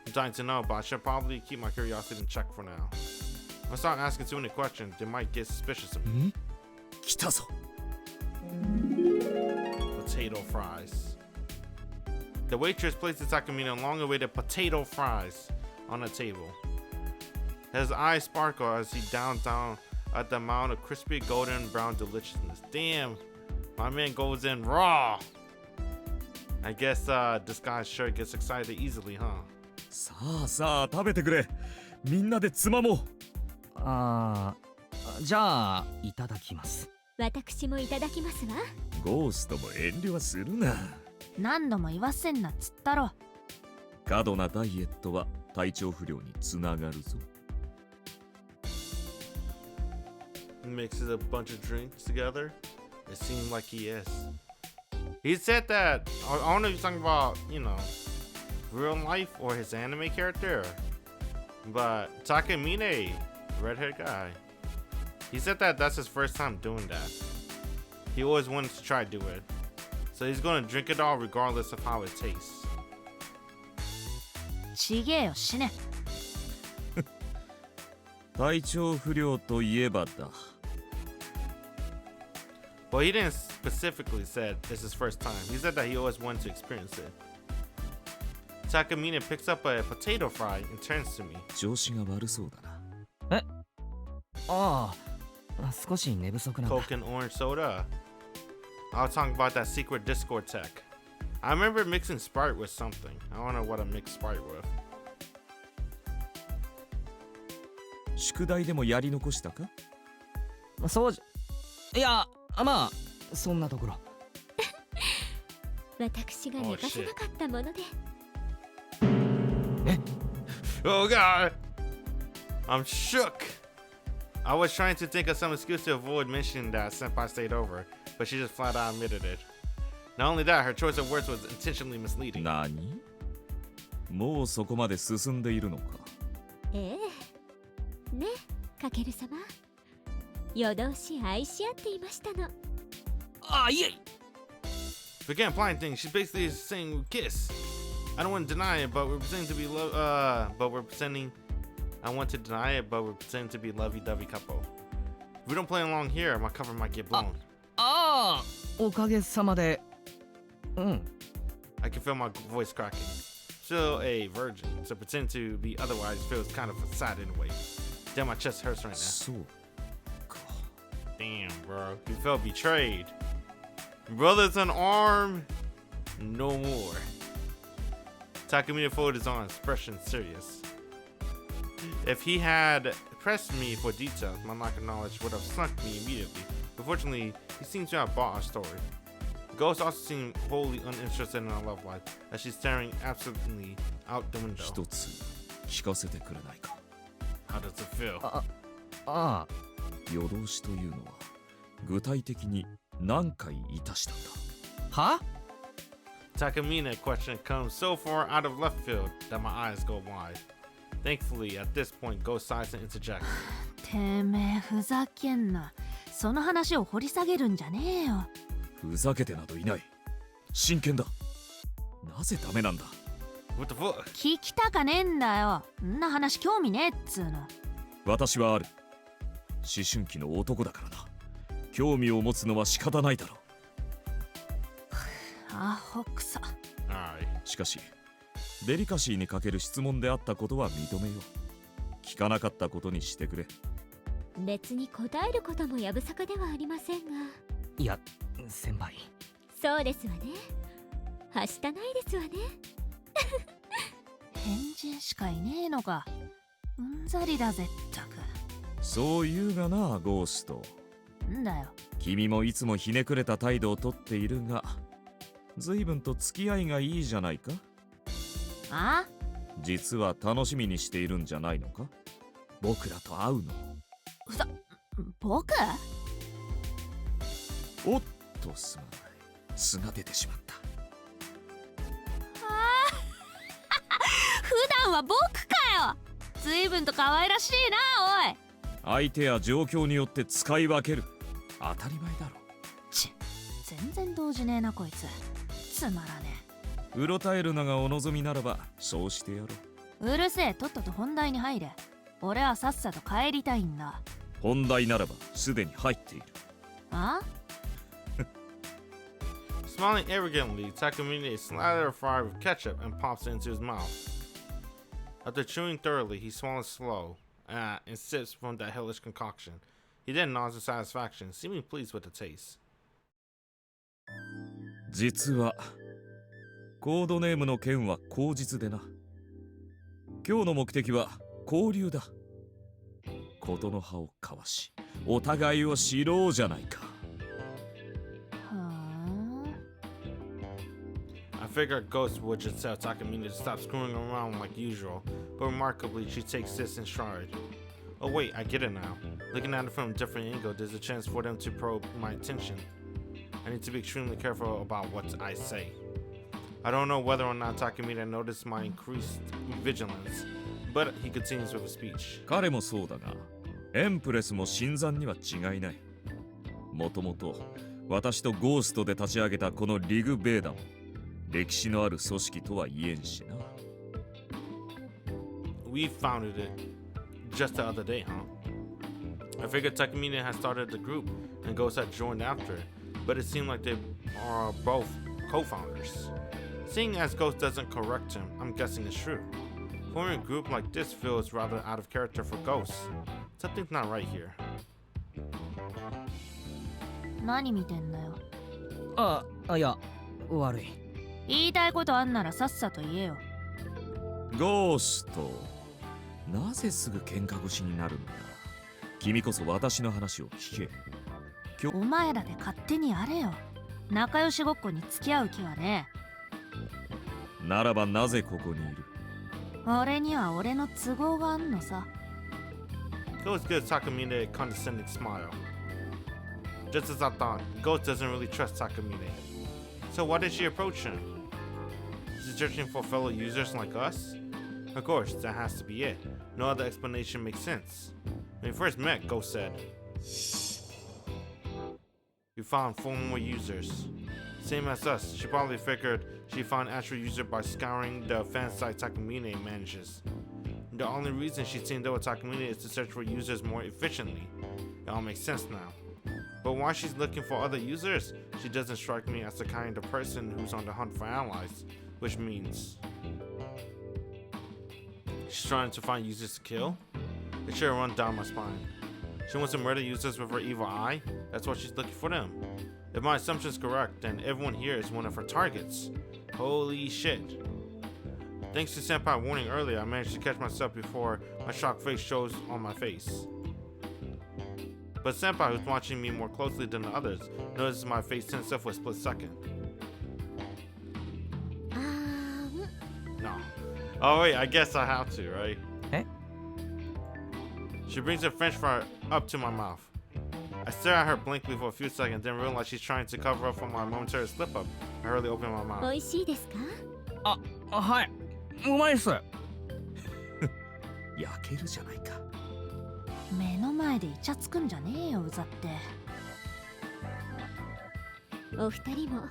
A: I'm dying to know, but I should probably keep my curiosity in check for now. If I start asking too many questions, they might get suspicious of me.
E: 来たぞ。
A: Potato fries. The waitress places Takamine long-awaited potato fries on the table. His eyes sparkle as he downs down at the amount of crispy golden brown deliciousness. Damn, my man goes in raw. I guess this guy sure gets excited easily, huh?
E: さあさあ食べてくれ。みんなでつまもう。
C: じゃあいただきます。
B: 私もいただきますわ。
E: ゴーストも遠慮はするな。
F: 何度も言わせんなっつったろ。
E: 過度なダイエットは体調不良につながるぞ。
A: Mixes a bunch of drinks together. It seemed like he is. He said that. I don't know if he's talking about, you know, real life or his anime character. But Takamine, red-haired guy, he said that that's his first time doing that. He always wanted to try to do it. So he's gonna drink it all regardless of how it tastes.
F: ちげえよ死ね。
E: 体調不良といえばだ。
A: Well, he didn't specifically say it's his first time. He said that he always wanted to experience it. Takamine picks up a potato fry and turns to me.
E: 調子が悪そうだな。
C: ああ、少し寝不足なんだ。
A: Coke and orange soda. I was talking about that secret Discord tech. I remember mixing Sprite with something. I don't know what I mixed Sprite with.
E: 宿題でもやり残したか？
C: そうじゃ、いや、まあそんなところ。
B: 私が寝かせなかったもので。
A: Oh god! I'm shook! I was trying to think of some excuse to avoid mentioning that Senpai stayed over, but she just flat out admitted it. Not only that, her choice of words was intentionally misleading.
E: 何？もうそこまで進んでいるのか？
B: ええ。ね、かける様。夜通し愛し合っていましたの。
C: あ、いえ。
A: Forget implying things. She's basically saying we kiss. I don't want to deny it, but we're pretending to be but we're pretending. I want to deny it, but we're pretending to be lovey-dovey couple. If we don't play along here, my cover might get blown.
C: ああ、おかげさまで。うん。
A: I can feel my voice cracking. Still a virgin, so pretend to be otherwise feels kind of sad anyway. Damn, my chest hurts right now.
E: そうか。
A: Damn, bro. You felt betrayed. Brother's an arm. No more. Takamine folded his arms, expression serious. If he had pressed me for details, my lack of knowledge would have sunk me immediately. Unfortunately, he seems to have bought our story. Ghost also seemed wholly uninterested in our love life, as she's staring absently out the window.
E: 一つ聞かせてくれないか？
A: How does it feel?
C: ああ。
E: 夜通しというのは具体的に何回いたしたんだ？
C: は
A: Takamine question comes so far out of left field that my eyes go wide. Thankfully, at this point, Ghost sighs and interjects.
F: てめえふざけんな。その話を掘り下げるんじゃねえよ。
E: ふざけてなどいない。真剣だ。なぜダメなんだ？
A: What the fuck?
F: 聞きたかねえんだよ。んな話興味ねえっつうの。
E: 私はある。思春期の男だからな。興味を持つのは仕方ないだろう。
F: アホくさ。
A: Alright.
E: しかしデリカシーに欠ける質問であったことは認めよう。聞かなかったことにしてくれ。
B: 別に答えることもやぶさかではありませんが。
C: いや、先輩。
B: そうですわね。はしたないですわね。
F: 変人しかいねえのか。うんざりだぜったく。
E: そう言うがな、ゴースト。
F: んだよ。
E: 君もいつもひねくれた態度をとっているが、随分と付き合いがいいじゃないか。
F: あ？
E: 実は楽しみにしているんじゃないのか？僕らと会うの。
F: 僕？
E: おっとすまない。素が出てしまった。
F: 普段は僕かよ。随分と可愛らしいな、おい。
E: 相手や状況によって使い分ける。当たり前だろ。
F: 全然動じねえなこいつ。つまらね
E: うろたえるのがお望みならばそうしてやろう。
F: うるせえ、とっとと本題に入れ。俺はさっさと帰りたいんだ。
E: 本題ならばすでに入っている。
F: あ？
A: Smiling arrogantly, Takamine slathered a fry with ketchup and pops it into his mouth. After chewing thoroughly, he swallows slow and sips from that hellish concoction. He then nods with satisfaction, seeming pleased with the taste.
E: 実はコードネームの件は口実でな。今日の目的は交流だ。ことの葉を交わしお互いを知ろうじゃないか。
A: I figured Ghost would just tell Takamine to stop screwing around like usual, but remarkably, she takes this in stride. Oh wait, I get it now. Looking at it from a different angle, there's a chance for them to probe my attention. I need to be extremely careful about what I say. I don't know whether or not Takamine noticed my increased vigilance, but he continues with his speech.
E: 彼もそうだが、エンプレスも新参には違いない。もともと私とゴーストで立ち上げたこのリグベーダも歴史のある組織とは言えんしな。
A: We founded it just the other day, huh? I figured Takamine had started the group and Ghost had joined after it, but it seemed like they are both co-founders. Seeing as Ghost doesn't correct him, I'm guessing it's true. Forming a group like this feels rather out of character for Ghost. Something's not right here.
F: 何見てんだよ。
C: いや悪い。
F: 言いたいことあんならさっさと言えよ。
E: ゴースト、なぜすぐ喧嘩腰になるんだ。君こそ私の話を聞け。
F: お前らで勝手にやれよ。仲良しごっこに付き合う気はね。
E: ならばなぜここにいる。
F: 俺には俺の都合があんのさ。
A: Ghost gives Takamine a condescending smile. Just as I thought, Ghost doesn't really trust Takamine. So why did she approach him? Is he searching for fellow users like us? Of course, that has to be it. No other explanation makes sense. When we first met, Ghost said, "You found 4 more users. Same as us, she probably figured she found actual user by scouring the fan site Takamine manages. The only reason she teamed up with Takamine is to search for users more efficiently. It all makes sense now. But while she's looking for other users, she doesn't strike me as the kind of person who's on the hunt for allies, which means she's trying to find users to kill? It should run down my spine. She wants to murder users with her evil eye? That's why she's looking for them. If my assumption is correct, then everyone here is one of her targets. Holy shit. Thanks to Senpai warning earlier, I managed to catch myself before my shocked face shows on my face. But Senpai, who's watching me more closely than the others, notices my face tense up for a split second. No. Oh wait, I guess I have to, right?
C: Eh?
A: She brings her French fry up to my mouth. I stare at her blankly for a few seconds, then realize she's trying to cover up for my momentary slip up. I hurriedly open my mouth.
B: 美味しいですか？
C: はい、うまいっす。
E: 焼けるじゃないか。
F: 目の前でイチャつくんじゃねえよ、うざって。
B: お二人も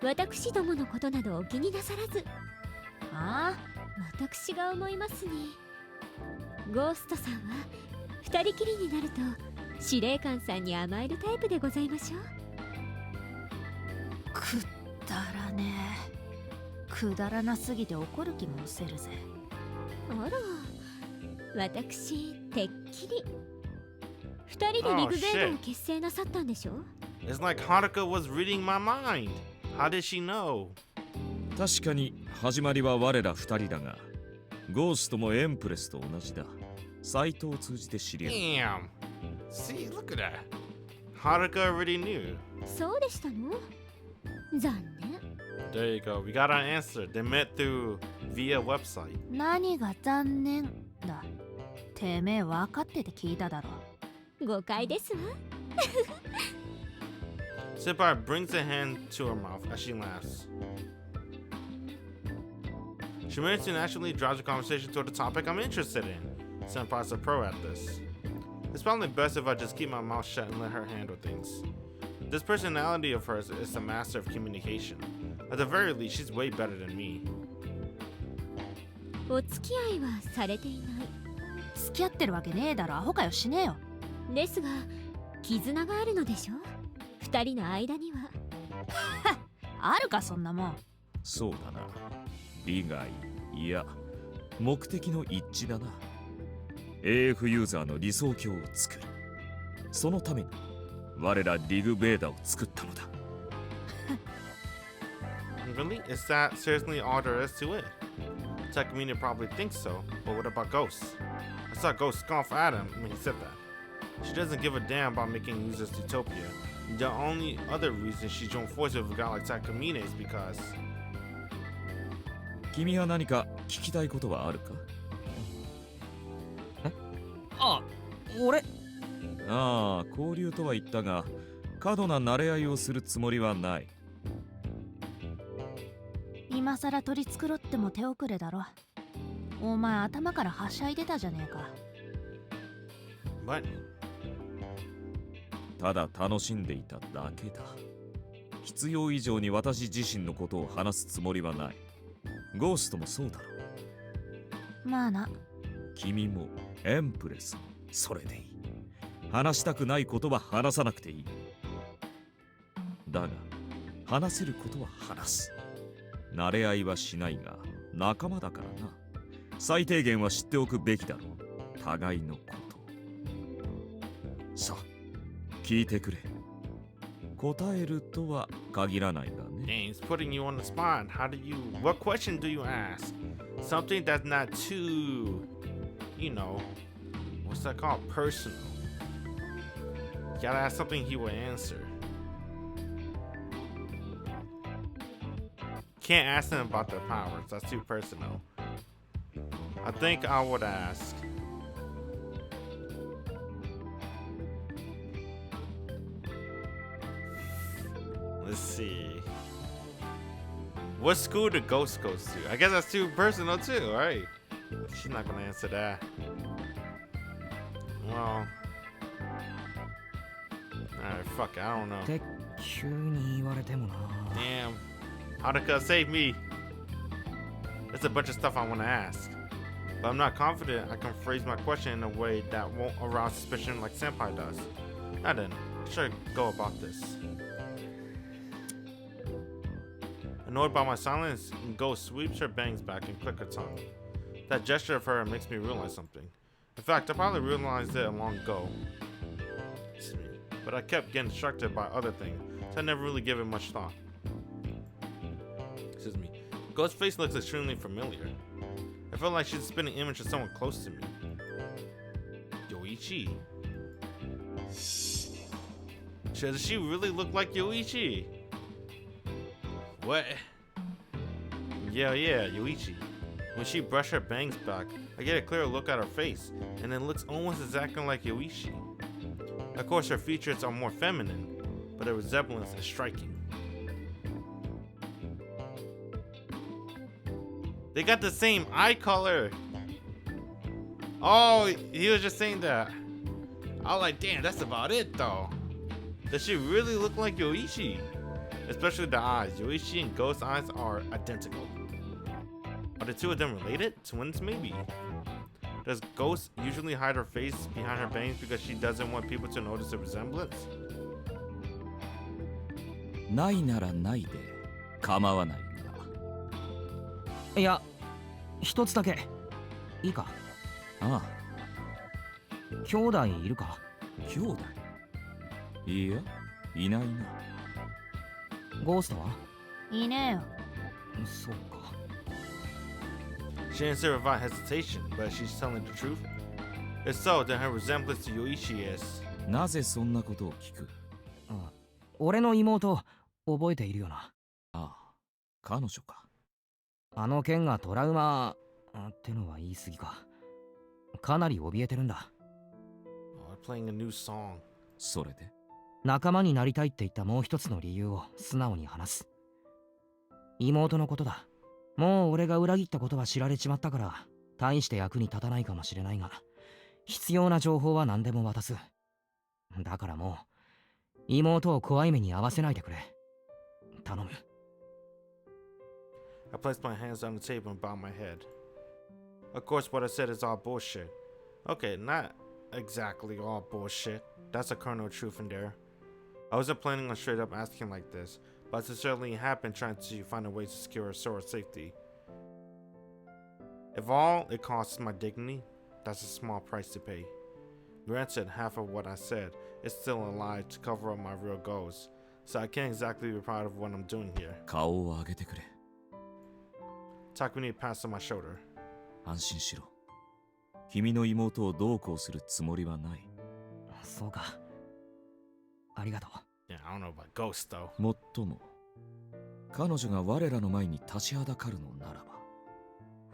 B: 私どものことなどお気になさらず。
F: ああ、
B: 私が思いますに、ゴーストさんは二人きりになると司令官さんに甘えるタイプでございましょう。
F: くだらねえ。くだらなすぎて怒る気も失せるぜ。
B: あら、私てっきり二人でリグベードを結成なさったんでしょ？
A: It's like Haruka was reading my mind. How did she know?
E: 確かに始まりは我ら二人だが、ゴーストもエンプレスと同じだ。サイトを通じて知り合う。
A: Damn. See, look at that. Haruka already knew.
B: そうでしたの？残念。
A: There you go. We got our answer. They met through via website.
F: 何が残念だ。てめえ分かってて聞いただろ。
B: 誤解ですわ。
A: Senpai brings a hand to her mouth as she laughs. She managed to naturally drive the conversation toward the topic I'm interested in. Senpai's a pro at this. It's probably best if I just keep my mouth shut and let her handle things. This personality of hers is the master of communication. At the very least, she's way better than me.
B: お付き合いはされていない。
F: 付き合ってるわけねえだろ、アホかよしねえよ。
B: ですが、絆があるのでしょ？二人の間には。
F: あるかそんなもん。
E: そうだな。利害、いや、目的の一致だな。AF ユーザーの理想郷を作る。そのために我らリグベーダを作ったのだ。
A: Really? Is that seriously all there is to it? Takamine probably thinks so, but what about Ghost? I saw Ghost scoff at him when he said that. She doesn't give a damn about making users utopia. The only other reason she joined forces with a guy like Takamine is because...
E: 君は何か聞きたいことはあるか？
C: 俺
E: ああ、交流とは言ったが、過度な慣れ合いをするつもりはない。
F: 今さら取り繕っても手遅れだろ。お前頭からはしゃいでたじゃねえか。
A: But...
E: ただ楽しんでいただけだ。必要以上に私自身のことを話すつもりはない。ゴーストもそうだろう。
F: まあな。
E: 君もエンプレスもそれでいい。話したくないことは話さなくていい。だが話せることは話す。慣れ合いはしないが仲間だからな。最低限は知っておくべきだろう。互いのこと。さあ聞いてくれ。答えるとは限らないがね。
A: Dang, it's putting you on the spot. What question do you ask? Something that's not too, what's that called? Personal. You gotta ask something he will answer. Can't ask them about their powers, that's too personal. I think I would ask. Let's see. What school did Ghost goes to? I guess that's too personal too, right? She's not gonna answer that. Well. Alright, fuck it, I don't know.
C: って急に言われてもな。
A: Damn. Haruka, save me. There's a bunch of stuff I want to ask. But I'm not confident I can phrase my question in a way that won't arouse suspicion like Senpai does. Now then, how should I go about this? Annoyed by my silence, Ghost sweeps her bangs back and clicks her tongue. That gesture of her makes me realize something. In fact, I probably realized it long ago. But I kept getting distracted by other things, so I never really gave it much thought. Excuse me. Ghost's face looks extremely familiar. I felt like she's a spinning image of someone close to me. Yoichi. Does she really look like Yoichi? What? Yeah, Yoichi. When she brushed her bangs back, I get a clearer look at her face, and it looks almost exactly like Yoichi. Of course, her features are more feminine, but the resemblance is striking. They got the same eye color. Oh, he was just saying that. I was like, damn, that's about it though. Does she really look like Yoichi? Especially the eyes. Yoichi and Ghost's eyes are identical. Are the two of them related? Twins, maybe? Does Ghost usually hide her face behind her bangs because she doesn't want people to notice the resemblance?
E: ないならないで構わない
C: いや、一つだけいいか。
E: が。ああ、
C: 兄弟いるか。
E: 兄弟？いや、いないな。
C: ゴーストはい
F: ねえよ。
C: そうか。
A: She didn't say without hesitation, but she's telling the truth. If so, then her resemblance to Yoichi is.
E: なぜそんなことを聞く？
C: あ、俺の妹覚えているよな。
E: ああ、彼女か。
C: あの件がトラウマってのは言い過ぎか。かなり怯えてるんだ。
A: Oh, playing a new song.
E: それで？
C: 仲間になりたいって言ったもう一つの理由を素直に話す。妹のことだ。もう俺が裏切ったことは知られちまったから大して役に立たないかもしれないが、必要な情報は何でも渡す。だからもう妹を怖い目に遭わせないでくれ。頼む。
A: I placed my hands on the table and bowed my head. Of course, what I said is all bullshit. Okay, not exactly all bullshit. That's a kernel of truth in there. I wasn't planning on straight up asking like this, but I sincerely have been trying to find a way to secure Sora's safety. If all it costs my dignity, that's a small price to pay. Granted, half of what I said is still a lie to cover up my real goals, so I can't exactly be proud of what I'm doing here.
E: 顔を上げてくれ。
A: Takumi passed on my shoulder.
E: 安心しろ。君の妹をどうこうするつもりはない。
C: そうか。ありがとう。
A: Yeah, I don't know about ghosts though.
E: もっとも、彼女が我らの前に立ちはだかるのならば、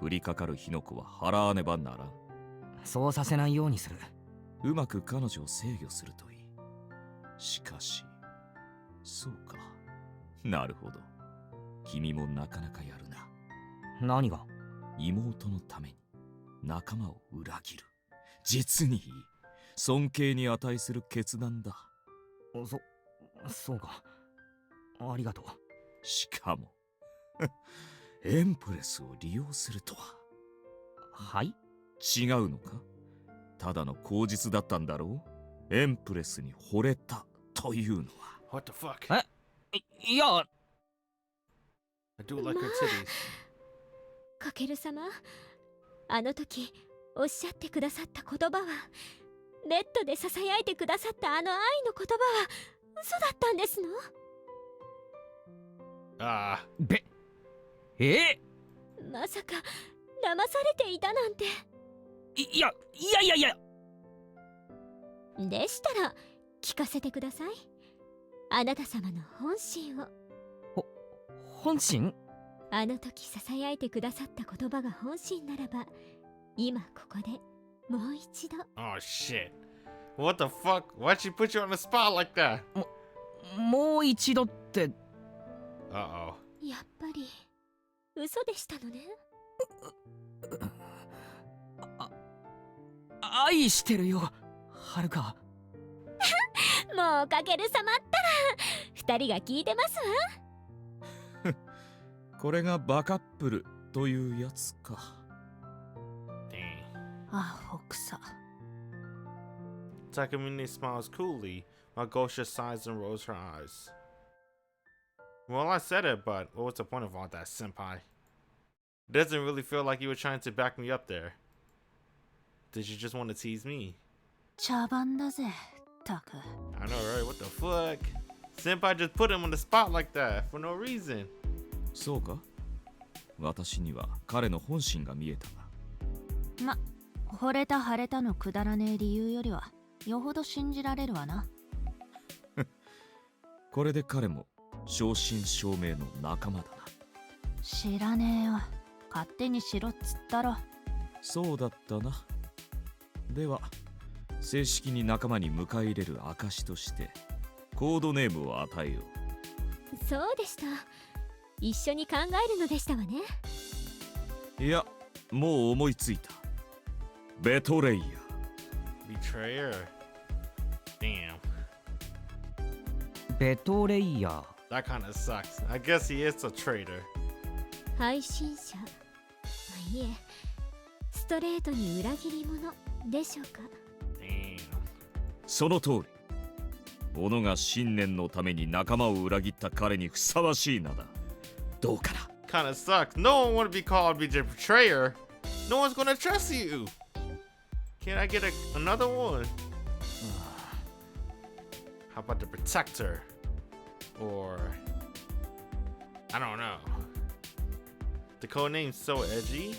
E: 降りかかる火の粉は払わねばならん。
C: そうさせないようにする。
E: うまく彼女を制御するといい。しかし、そうか。なるほど。君もなかなかやるな。
C: 何が？
E: 妹のために仲間を裏切る。実にいい。尊敬に値する決断だ。
C: そうか。ありがとう。
E: しかもエンプレスを利用するとは。
C: はい。
E: 違うのか？ただの口実だったんだろう？エンプレスに惚れたというのは。
A: What the fuck?
C: いや、
A: I do like her titties.
B: かける様、あの時おっしゃってくださった言葉は、ベッドでささやいてくださったあの愛の言葉は嘘だったんですの？Ah, まさか騙されていたなんて。
C: いやいやいやいや。
B: でしたら聞かせてください、あなた様の本心を。
C: 本心？
B: あの時ささやいてくださった言葉が本心ならば、今ここでもう一度。
A: oh shit. What the fuck? Why'd she put you on the spot like that?
C: もう一度って。
A: Uh-oh.
B: やっぱり嘘でしたのね。
C: 愛してるよ、はるか。
B: もうかける様ったら二人が聞いてますわ。
E: これがバカップルというやつか。
A: Dang.
F: アホくさ。
A: Takamine smiles coolly while Gosha sighs and rolls her eyes. Well, I said it, but what was the point of all that, senpai? It doesn't really feel like you were trying to back me up there. Did you just want to tease me?
F: 茶番だぜ、たく。
A: I know, right? What the fuck? Senpai just put him on the spot like that for no reason.
E: そうか？私には彼の本心が見えたが。
F: ま、惚れた腫れたのくだらねえ理由よりはよほど信じられるわな。
E: これで彼も正真正銘の仲間だな。
F: 知らねえよ、勝手にしろっつったろ。
E: そうだったな。では正式に仲間に迎え入れる証としてコードネームを与えよう。
B: そうでした。一緒に考えるのでしたわね。
E: いや、もう思いついた。ベトレイヤー。
A: Betrayer. Damn.
C: ベトレイヤー。
A: That kind of sucks. I guess he is a traitor.
B: 配信者、いえ、ストレートに裏切り者でしょうか。
A: Damn.
E: その通り。己が信念のために仲間を裏切った彼にふさわしい名だ。どうかな。
A: Kind of sucks. No one want to be called a betrayer. No one's gonna trust you. Can I get another one? How about the protector? Or I don't know. The code name's so edgy.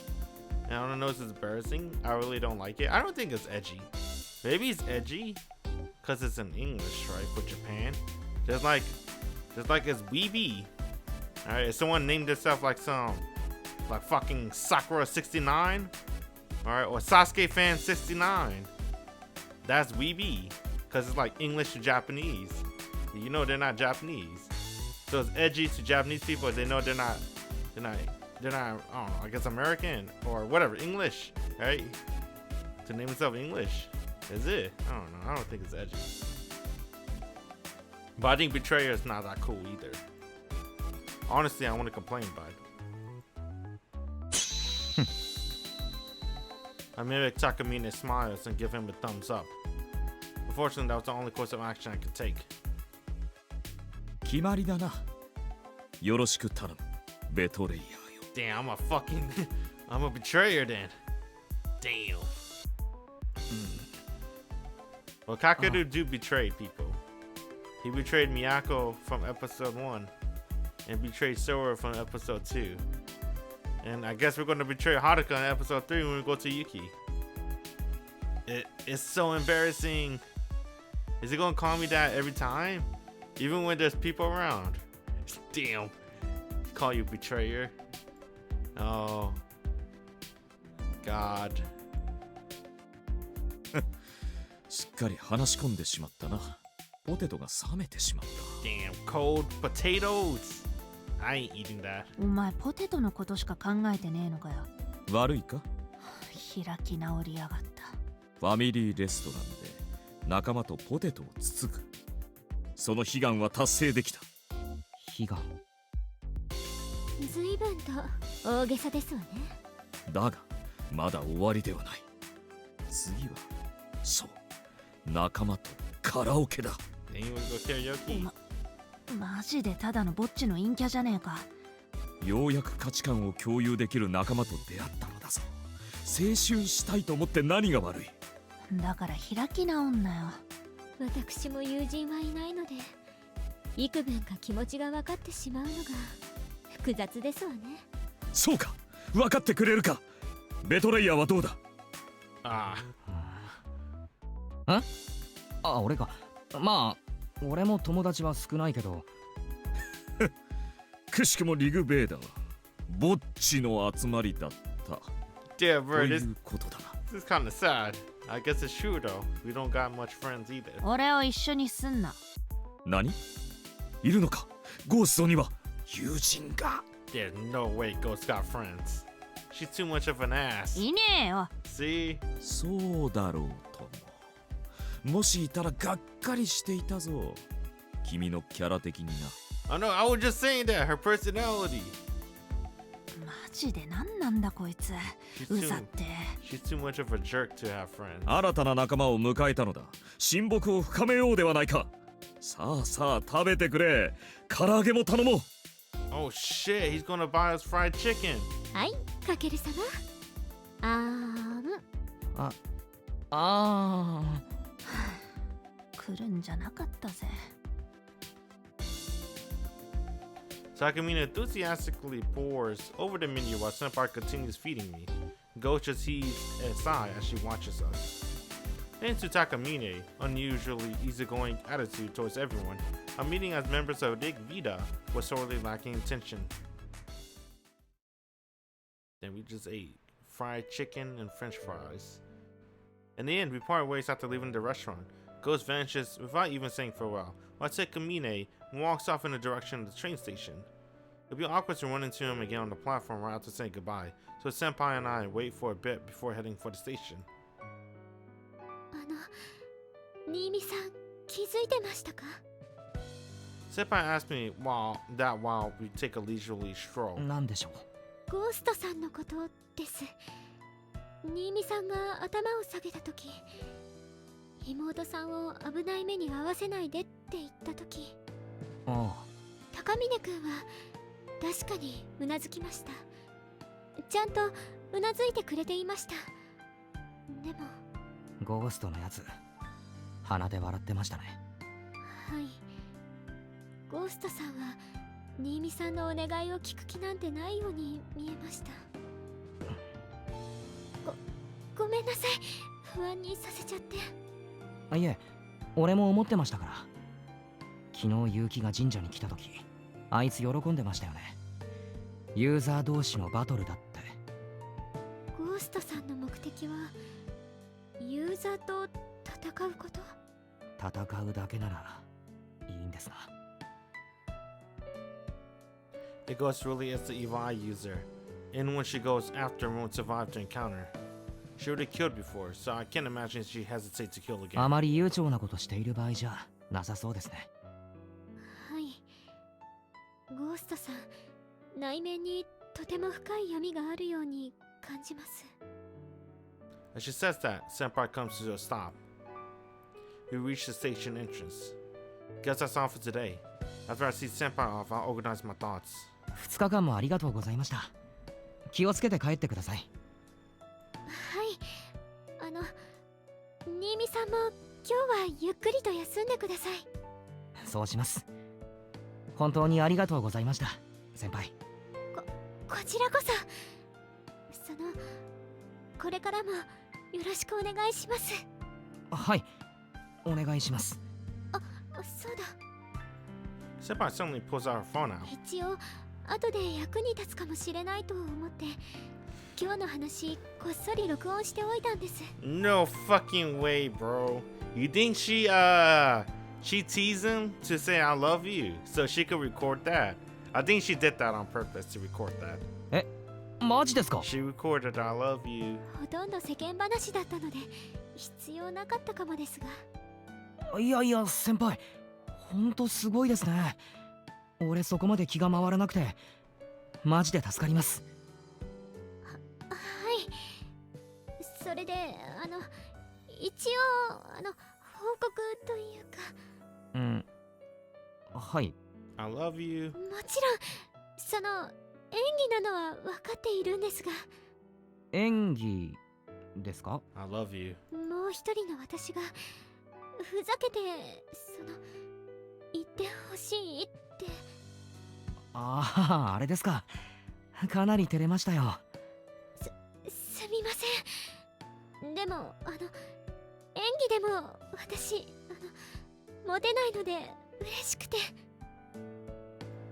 A: And I don't know if it's embarrassing. I really don't like it. I don't think it's edgy. Maybe it's edgy because it's in English, right? For Japan. There's like it's weeby. Alright, if someone named themselves like fucking Sakura 69, alright, or Sasuke fan 69, that's weeby, cause it's like English to Japanese. You know they're not Japanese, so it's edgy to Japanese people. They know they're not, I don't know, I guess American or whatever, English, right? To name itself English, is it? I don't know. I don't think it's edgy, but I think Betrayer is not that cool either. Honestly, I want to complain about it. I mimic Takamine smiles and give him a thumbs up. Unfortunately, that was the only course of action I could take.
E: 決まりだな。よろしく頼む。ベトレイヤーよ。
A: Damn, I'm a betrayer then. Damn. Well, Kakeru do betray people. He betrayed Miyako from episode 1 and betrayed Sora from episode 2. And I guess we're going to betray Haruka in episode 3 when we go to Yuki. It's so embarrassing. Is he going to call me that every time? Even when there's people around? Damn. Call you betrayer. Oh. God.
E: すっかり話し込んでしまったな。ポテトが冷めてしまった。
A: Damn, cold potatoes. I ain't eating that.
F: お前ポテトのことしか考えてねえのかよ。
E: 悪いか？
F: 開き直りやがった。
E: ファミリーレストランで仲間とポテトをつつく。その悲願は達成できた。
C: 悲願。
B: 随分と大げさですわね。
E: だがまだ終わりではない。次はそう仲間とカラオケだ。
A: Then you wanna go karaoke?
F: マジでただのぼっちの陰キャじゃねえか。
E: ようやく価値観を共有できる仲間と出会ったのだぞ。青春したいと思って何が悪い。
F: だから開き直んなよ。
B: 私も友人はいないので、幾分か気持ちが分かってしまうのが複雑ですわね。
E: そうか、分かってくれるか。ベトレイヤーはどうだ。
A: Ah.
C: あ、俺か。まあ俺も友達は少ないけど。
E: くしくもリグベーダーはぼっちの集まりだった
A: Yeah,
E: と
A: bro,
E: い
A: this
E: うことだな。
A: is kind of sad. I guess it's true though. We don't got much friends either.
F: 俺を一緒にすんな。
E: 何いるのか、ゴーストには友人が。
A: There's no way Ghost got friends. She's too much of an ass.
F: いねえよ。
A: See?
E: そうだろうとも。もしいたらがっかりしていたぞ、君のキャラ的にな。
A: I know, I was just saying that. Her personality.
F: マジで何なんだこいつ。
A: She's
F: う
A: too,
F: ざって。
A: she's too much of a jerk to have friends.
E: 新たな仲間を迎えたのだ。親睦を深めようではないか。さあさあ食べてくれ。唐揚げも頼もう。
A: Oh shit, he's gonna buy us fried chicken.
B: はい、かける様。
C: ああ
F: 来るんじゃなかったぜ。
A: Takamina enthusiastically pours over the menu while Senpai continues feeding me. Ghost just heaves a sigh as she watches us. Thanks to Takamine, unusually easygoing attitude towards everyone, our meeting as members of Dig Vita was sorely lacking in tension. Then we just ate fried chicken and french fries. In the end, we part ways after leaving the restaurant. Ghost vanishes without even saying farewell, while Takamine walks off in the direction of the train station. It'd be awkward to run into him again on the platform right after saying goodbye, so Senpai and I wait for a bit before heading for the station.
B: 新見さん、気づいてましたか？
A: Senpai asked me while we take a leisurely stroll.
C: なんでしょう。
B: ゴーストさんのことです。新見さんが頭を下げたとき、妹さんを危ない目に遭わせないでって言ったとき、
C: ああ、
B: 高峰くんは確かにうなずきました。ちゃんとうなずいてくれていました。でも
C: ゴーストのやつ鼻で笑ってましたね。
B: はい、ゴーストさんは新見さんのお願いを聞く気なんてないように見えました。ごめんなさい、不安にさせちゃって。
C: あ、いえ、俺も思ってましたから。昨日結城が神社に来た時、あいつ喜んでましたよね。ユーザー同士のバトルだって。
B: ゴーストさんの目的はユーザーと戦うこと？
C: 戦うだけならいいんですが。
A: The ghost really is the evil eye user. Anyone she goes after won't survive the encounter. She already killed before, so I can't imagine she hesitates to kill again.
C: あまり悠長なことしている場合じゃなさそうですね。
B: はい、ゴーストさん、内面にとても深い闇があるように感じます。
A: As she says that, Senpai comes to a stop. We reach the station entrance. Guess that's all for today. After I see Senpai off, I'll organize my thoughts.
C: 2日間もありがとうございました。気をつけて帰ってください。
B: はい、新見さんも今日はゆっくりと休んでください。
C: そうします。本当にありがとうございました、先輩。
B: こちらこそ。これからもよろしくお願いします。
C: はい、お願いします。
B: そうだ。
A: Senpai suddenly pulls out her phone out.
B: 一応後で役に立つかもしれないと思って今日の話こっそり録音しておいたんです。
A: No fucking way, bro. You think she teased him to say I love you so she could record that? I think she did that on purpose to record that.
C: マジですか？
A: She recorded I love you.
B: ほとんど世間話だったので必要なかったかもですが。
C: いやいや、先輩、ほんとすごいですね。俺そこまで気が回らなくてマジで助かります。
B: はい。それで一応報告というか。
C: うん、はい。
A: I love you.
B: もちろんその演技なのは分かっているんですが。
C: 演技ですか？
A: I love you.
B: もう一人の私がふざけて言ってほしいって。
C: ああ、あれですか。かなり照れましたよ。
B: すみません。でも演技でも私モテないので嬉しくて、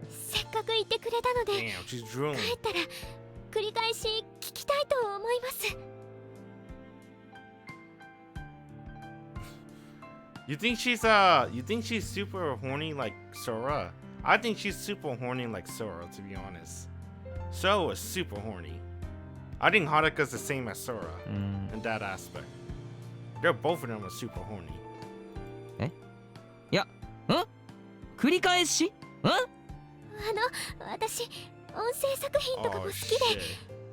B: せっかく言ってくれたので
A: Damn, she's drooling.
B: 帰ったら繰り返し聞きたいと思います。
A: You think she's super horny like Sora? I think she's super horny like Sora, to be honest. Sora is super horny. I think Haruka's the same as Sora in that aspect. They're both of them are super horny.
C: いや、繰り返し？
B: 私音声作品とかも
A: Oh
B: 好きで、
A: shit.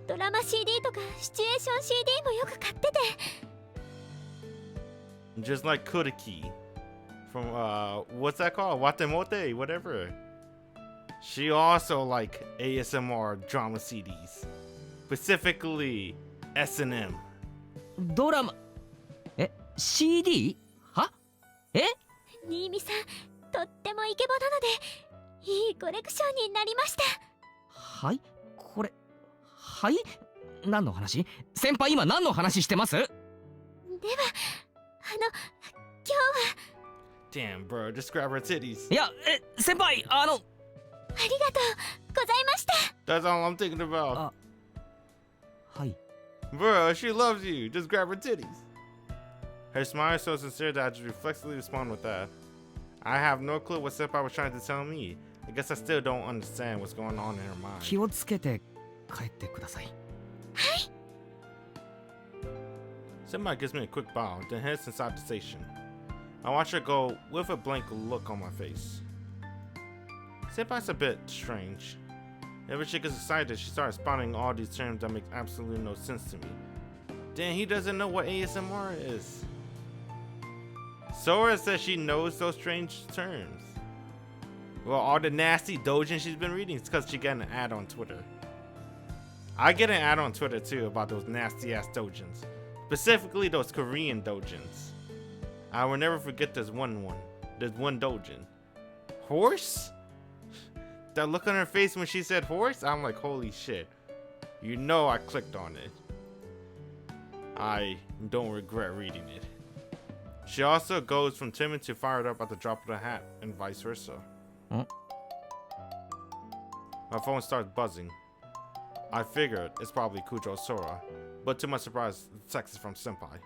B: ドラマ CD とかシチュエーション CD もよく買ってて。
A: Just like Kuriki from what's that called? Watemote, whatever. She also like ASMR drama CDs, specifically S&M.
C: ドラマ、CD？ は？
B: 新見さん、とってもイケボなのでいいコレクションになりました。
C: はい？これ、はい？何の話？先輩今何の話してます？
B: では今日は
A: Damn, bro, just grab her titties.
C: いや、先輩、
B: ありがとうございました。
A: That's all I'm thinking about.
C: あ、はい。
A: Bro, she loves you. Just grab her titties. Her smile is so sincere that I just reflexively respond with that. I have no clue what Senpai was trying to tell me. I guess I still don't understand what's going on in her mind.
C: 気をつけて帰ってください。
A: Senpai gives me a quick bow, then heads inside the station. I watch her go with a blank look on my face. Senpai's a bit strange. Whenever she gets excited, she starts spouting all these terms that make absolutely no sense to me. Then he doesn't know what ASMR is. Sora says she knows those strange terms. Well, all the nasty doujin she's been reading is because she got an ad on Twitter. I get an ad on Twitter too about those nasty ass doujins. Specifically those Korean doujins. I will never forget this one. There's one doujin. Horse? That look on her face when she said horse, I'm like, holy shit. You know I clicked on it. I don't regret reading it. She also goes from timid to fired up at the drop of the hat, and vice versa.
C: Huh?
A: My phone starts buzzing. I figured it's probably Kujo Sora, but to my surprise, the text is from Senpai.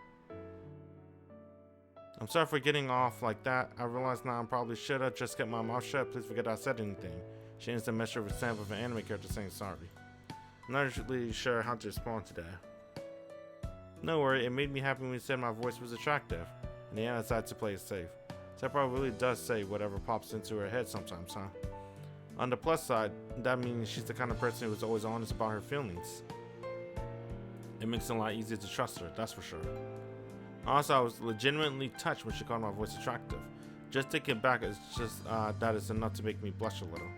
A: I'm sorry for getting off like that. I realize now I probably should have just kept my mouth shut. Please forget I said anything. She ends the message with a stamp of an anime character saying sorry. I'm not really sure how to respond to that. No worry, it made me happy when you said my voice was attractive. And yeah, I decided to play it safe. Senpai really does say whatever pops into her head sometimes, huh? On the plus side, that means she's the kind of person who's always honest about her feelings. It makes it a lot easier to trust her, that's for sure. Also, I was legitimately touched when she called my voice attractive. Just thinking back, it's just that is enough to make me blush a little.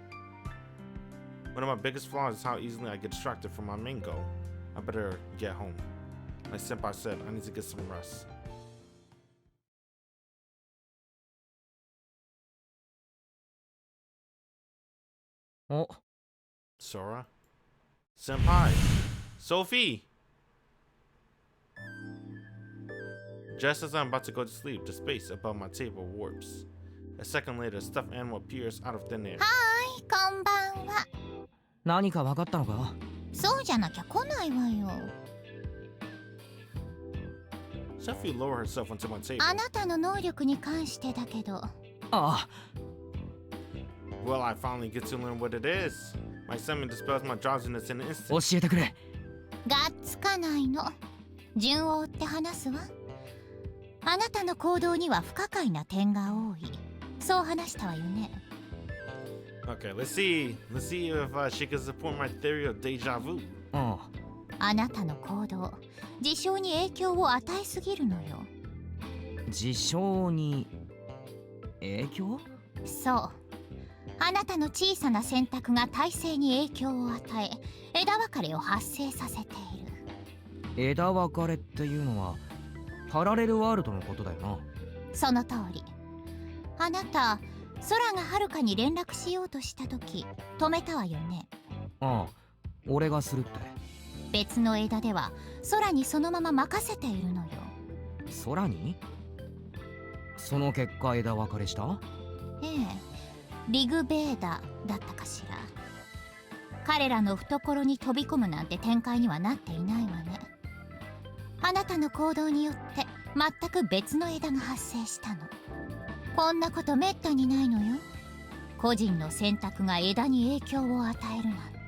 A: One of my biggest flaws is how easily I get distracted from my main goal. I better get home. Like Senpai said, I need to get some rest.
C: Oh.
A: Sora? Senpai! Sophie! Just as I'm about to go to sleep, the space above my table warps. A second later, a stuffed animal appears out of thin air.
G: はーい、こんばんは。
C: 何か分かったのか？
G: そうじゃなきゃ来ないわよ。
A: Sophie lowered herself onto my table.
G: あなたの能力に関してだけど。
C: ああ。
A: Well, I finally get to learn what it is. My summon dispels my drowsiness in an instant.
C: 教えてくれ。
G: がっつかないの。順を追って話すわ。あなたの行動には不可解な点が多い。そう話したわよね。
A: Okay, let's see. Let's see if she can support my theory of deja vu.
C: あ
G: あなたの行動、事象に影響を与えすぎるのよ。
C: あ、事象に影響？
G: そう。あなたの小さな選択が体制に影響を与え、枝分かれを発生させている。
C: 枝分かれっていうのはパラレルワールドのことだよな。
G: その通り。あなた、空がはるかに連絡しようとした時止めたわよね。
C: ああ、俺がするって。
G: 別の枝では空にそのまま任せているのよ。
C: 空に？その結果枝分かれした？
G: ええ、リグベーダだったかしら。彼らの懐に飛び込むなんて展開にはなっていないわね。あなたの行動によって全く別の枝が発生したの。こんなことめったにないのよ。個人の選択が枝に影響を与えるなんて。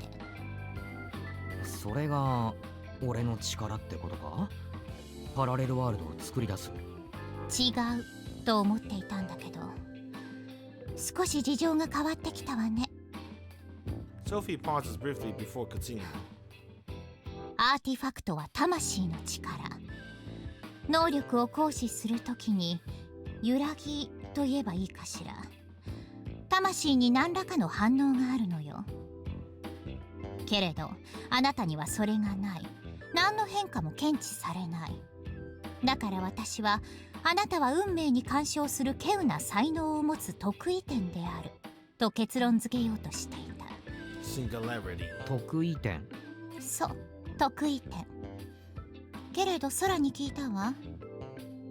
C: それが俺の力ってことか？パラレルワールドを作り出す？
G: 違うと思っていたんだけど、少し事情が変わってきたわね。
A: Sophie pauses briefly before continuing.
G: アーティファクトは魂の力。能力を行使するときに揺らぎと言えばいいかしら。魂に何らかの反応があるのよ。けれどあなたにはそれがない。何の変化も検知されない。だから私はあなたは運命に干渉する稀有な才能を持つ得意点であると結論付けようとしていた。
A: Singularity.
C: 得意点？
G: そう、得意点。けれど空に聞いたわ。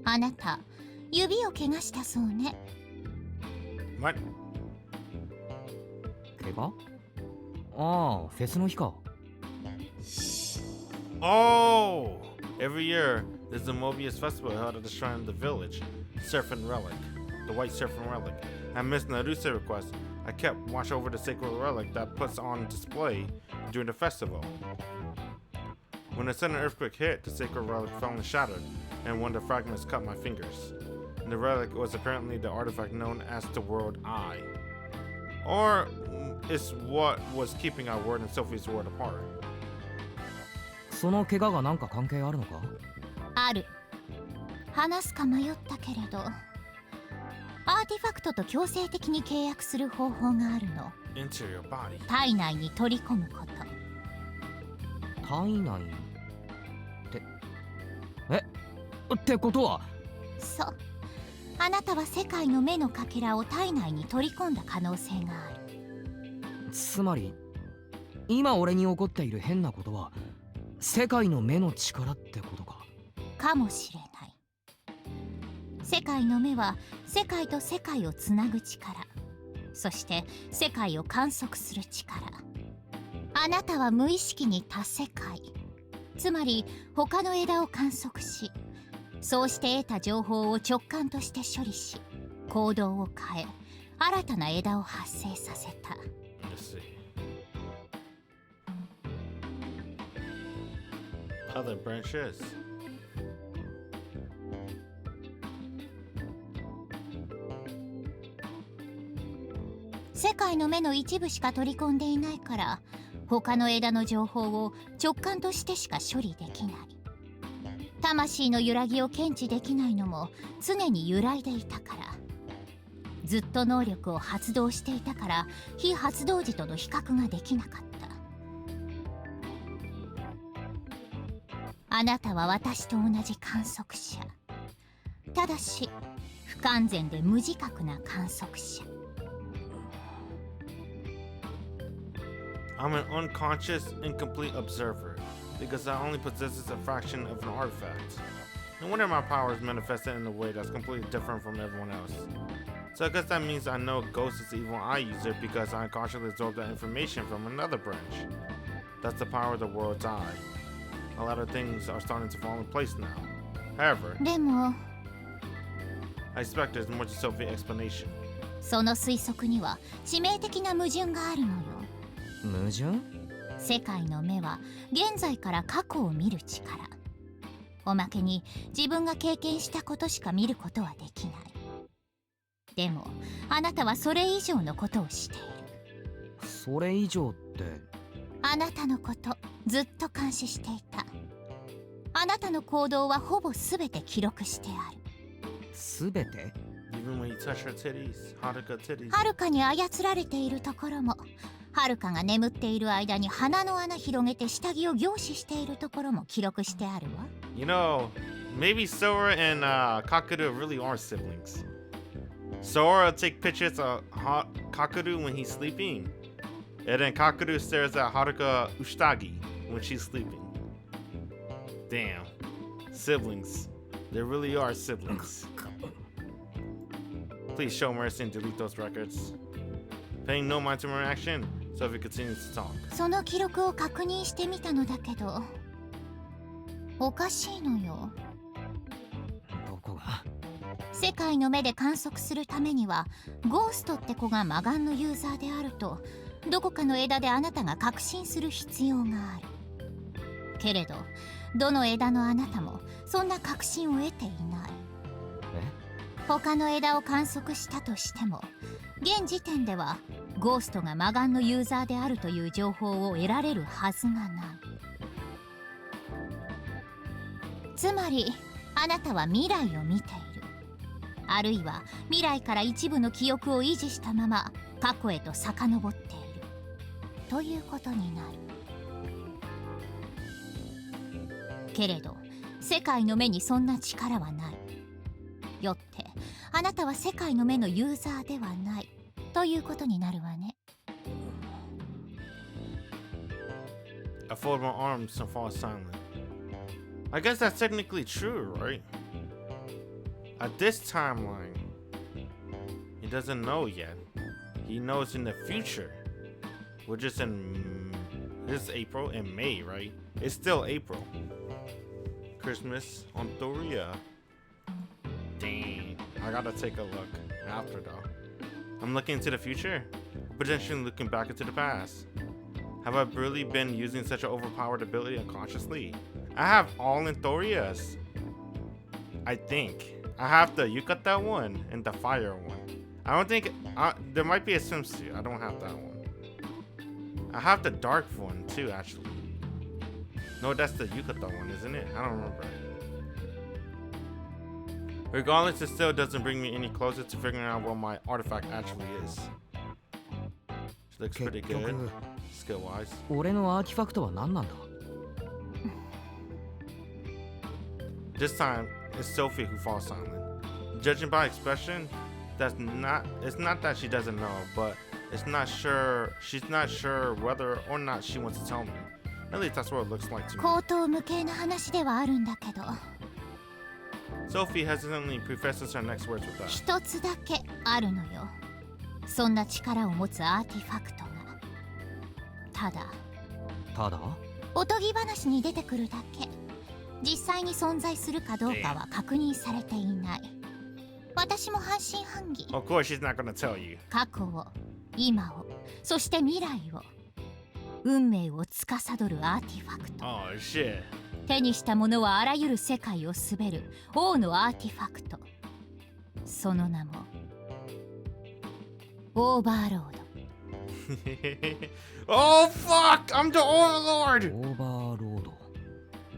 G: あなた指を怪我したそうね。
A: What?
C: 怪我？ああ、フェスの日か。
A: Oh! Every year, there's a Mobius festival held at the shrine of the village, Serpent Relic, the White Serpent Relic. At Miss Naruse's request, I kept watch over the sacred relic that puts on display during the festival. When a sudden earthquake hit, the sacred relic fell and shattered, and one of the fragments cut my fingers. And the relic was apparently the artifact known as the World Eye. Or it's what was keeping our world and Sophie's world apart.
C: その怪我がなんか関係あるのか？
G: ある。話すか迷ったけれど、アーティファクトと強制的に契約する方法があるの。
A: Into your body.
G: 体内に取り込むこと。
C: 体内ってことは？
G: そう。あなたは世界の目のかけらを体内に取り込んだ可能性がある。
C: つまり今俺に起こっている変なことは世界の目の力ってことか？
G: かもしれない。世界の目は世界と世界をつなぐ力、そして世界を観測する力。あなたは無意識に他世界、つまり他の枝を観測し、そうして得た情報を直感として処理し、行動を変え新たな枝を発生させた。
A: Let's see. Other branches.
G: 世界の目の一部しか取り込んでいないから、他の枝の情報を直感としてしか処理できない。魂の揺らぎを検知できないのも常に揺らいでいたから。ずっと能力を発動していたから非発動時との比較ができなかった。あなたは私と同じ観測者。ただし不完全で無自覚な観測者。
A: I'm an unconscious, incomplete observer, because I only possess a fraction of an artifact. No wonder my power is manifested in a way that's completely different from everyone else. So I guess that means I know Ghost is the evil eye user because I unconsciously absorbed that information from another branch. That's the power of the world's eye. A lot of things are starting to fall in place now. However,
G: でも
A: I expect there's more to Sophie's explanation.
G: その推測には致命的な矛盾があるのよ。
C: 矛盾？
G: 世界の目は現在から過去を見る力。おまけに自分が経験したことしか見ることはできない。でもあなたはそれ以上のことをしている。
C: それ以上って。
G: あなたのことずっと監視していた。あなたの行動はほぼ全て記録してある。
C: すべて？
A: Even when you touch her titties, Haruka titties.
G: はるかに操られているところも、はるかが眠っている間に鼻の穴広げて下着を凝視しているところも記録してあるわ。
A: You know, maybe Sora and Kakeru really are siblings. Sora will take pictures of Kakeru when he's sleeping, and then Kakeru stares at Haruka Ushtagi when she's sleeping. Damn. Siblings. They really are siblings. Please show mercy and delete those records. Paying no mind to my reaction, Sophie continues to talk.
G: その記録を確認してみたのだけど、おかしいのよ。
C: どこが？
G: 世界の目で観測するためにはゴーストって子が魔眼のユーザーであるとどこかの枝であなたが確信する必要がある。けれどどの枝のあなたもそんな確信を得ていない。他の枝を観測したとしても現時点ではゴーストが魔眼のユーザーであるという情報を得られるはずがない。つまりあなたは未来を見ている。あるいは未来から一部の記憶を維持したまま過去へと遡っているということになる。けれど世界の目にそんな力はない。よってあなたは世界の目のユーザーではないということになるわね。
A: I fold my arms and fall silent. I guess that's technically true, right? At this timeline, he doesn't know yet. He knows in the future. We're just in this April and May, right? It's still April. Christmas on Thoria. Dang, I gotta take a look after though. I'm looking into the future, potentially looking back into the past. Have I really been using such an overpowered ability unconsciously? I have all in Thorias. I think. I have the Yukata one and the fire one. I don't think... there might be a swimsuit. I don't have that one. I have the dark one too, actually. No, that's the Yukata one, isn't it? I don't remember. Regardless, it still doesn't bring me any closer to figuring out what my artifact actually is. She looks pretty good, skill-wise.
C: 俺のアーティファクトは何なんだ？
A: This time, it's Sophie who falls silent. Judging by expression, it's not that she doesn't know, but she's not sure whether or not she wants to tell me. At least that's what it looks like to me.
G: 口頭無形な話ではあるんだけど、
A: Sophie hesitantly prefaces her next words with that.
G: 一つだけあるのよ。そんな力を持つアーティファクトが。ただおとぎ話に出てくるだけ。実際に存在するかどうかは確認されていない。私も半信半疑。
A: Of course, she's not gonna tell you.
G: 過去を、今を、そして未来を、運命を司るアーティファクト。
A: Oh shit.
G: 手にしたものはあらゆる世界を滑る王のアーティファクト。その名もオーバーロード。
A: Oh fuck! I'm the overlord!
C: オーバーロード。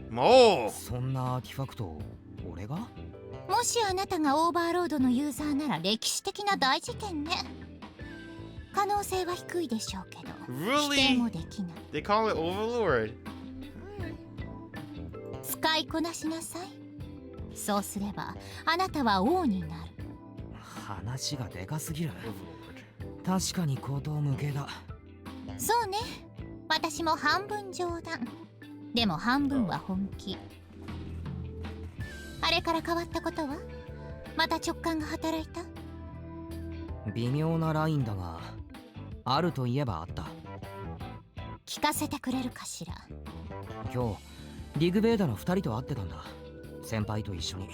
A: もう
C: そんなアーティファクトを俺が？
G: もしあなたがオーバーロードのユーザーなら歴史的な大事件ね。可能性は低いでしょうけど、
A: Really?
G: 否定もできない。
A: They call it overlord.
G: 使いこなしなさい。そうすればあなたは王になる。
C: 話がでかすぎる。
A: Overlord.
C: 確かに口頭無形だ。
G: そうね。私も半分冗談。でも半分は本気。あれから変わったことは？また直感が働いた？
C: 微妙なラインだが、あるといえばあった。
G: 聞かせてくれるかしら。
C: 今日リグベーダの2人と会ってたんだ。先輩と一緒に。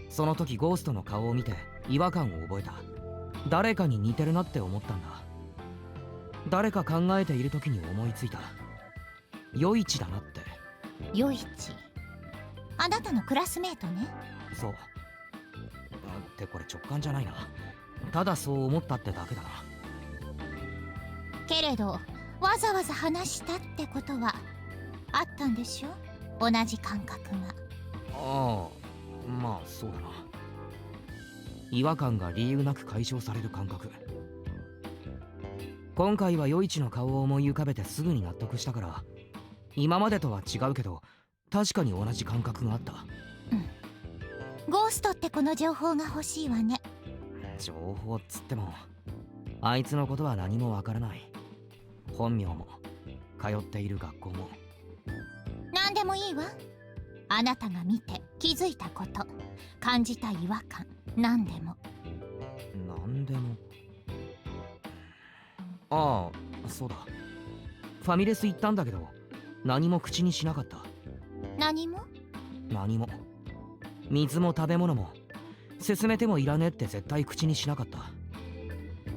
C: その時ゴーストの顔を見て違和感を覚えた。誰かに似てるなって思ったんだ。誰か考えている時に思いついた。余一だなって。
G: 余一、あなたのクラスメートね。
C: そう。ってこれ直感じゃないな。ただそう思ったってだけだな。
G: けれどわざわざ話したってことはあったんでしょ、同じ感覚が。
C: ああ、まあそうだな。違和感が理由なく解消される感覚。今回は余一の顔を思い浮かべてすぐに納得したから、今までとは違うけど確かに同じ感覚があった。
G: ゴーストってこの情報が欲しいわね。
C: 情報っつってもあいつのことは何もわからない。本名も通っている学校も。
G: 何でもいいわ。あなたが見て気づいたこと、感じた違和感、何でも。
C: 何でも。ああ、そうだ。ファミレス行ったんだけど何も口にしなかった。
G: 何も？
C: 何も。水も食べ物も勧めてもいらねって絶対口にしなかった。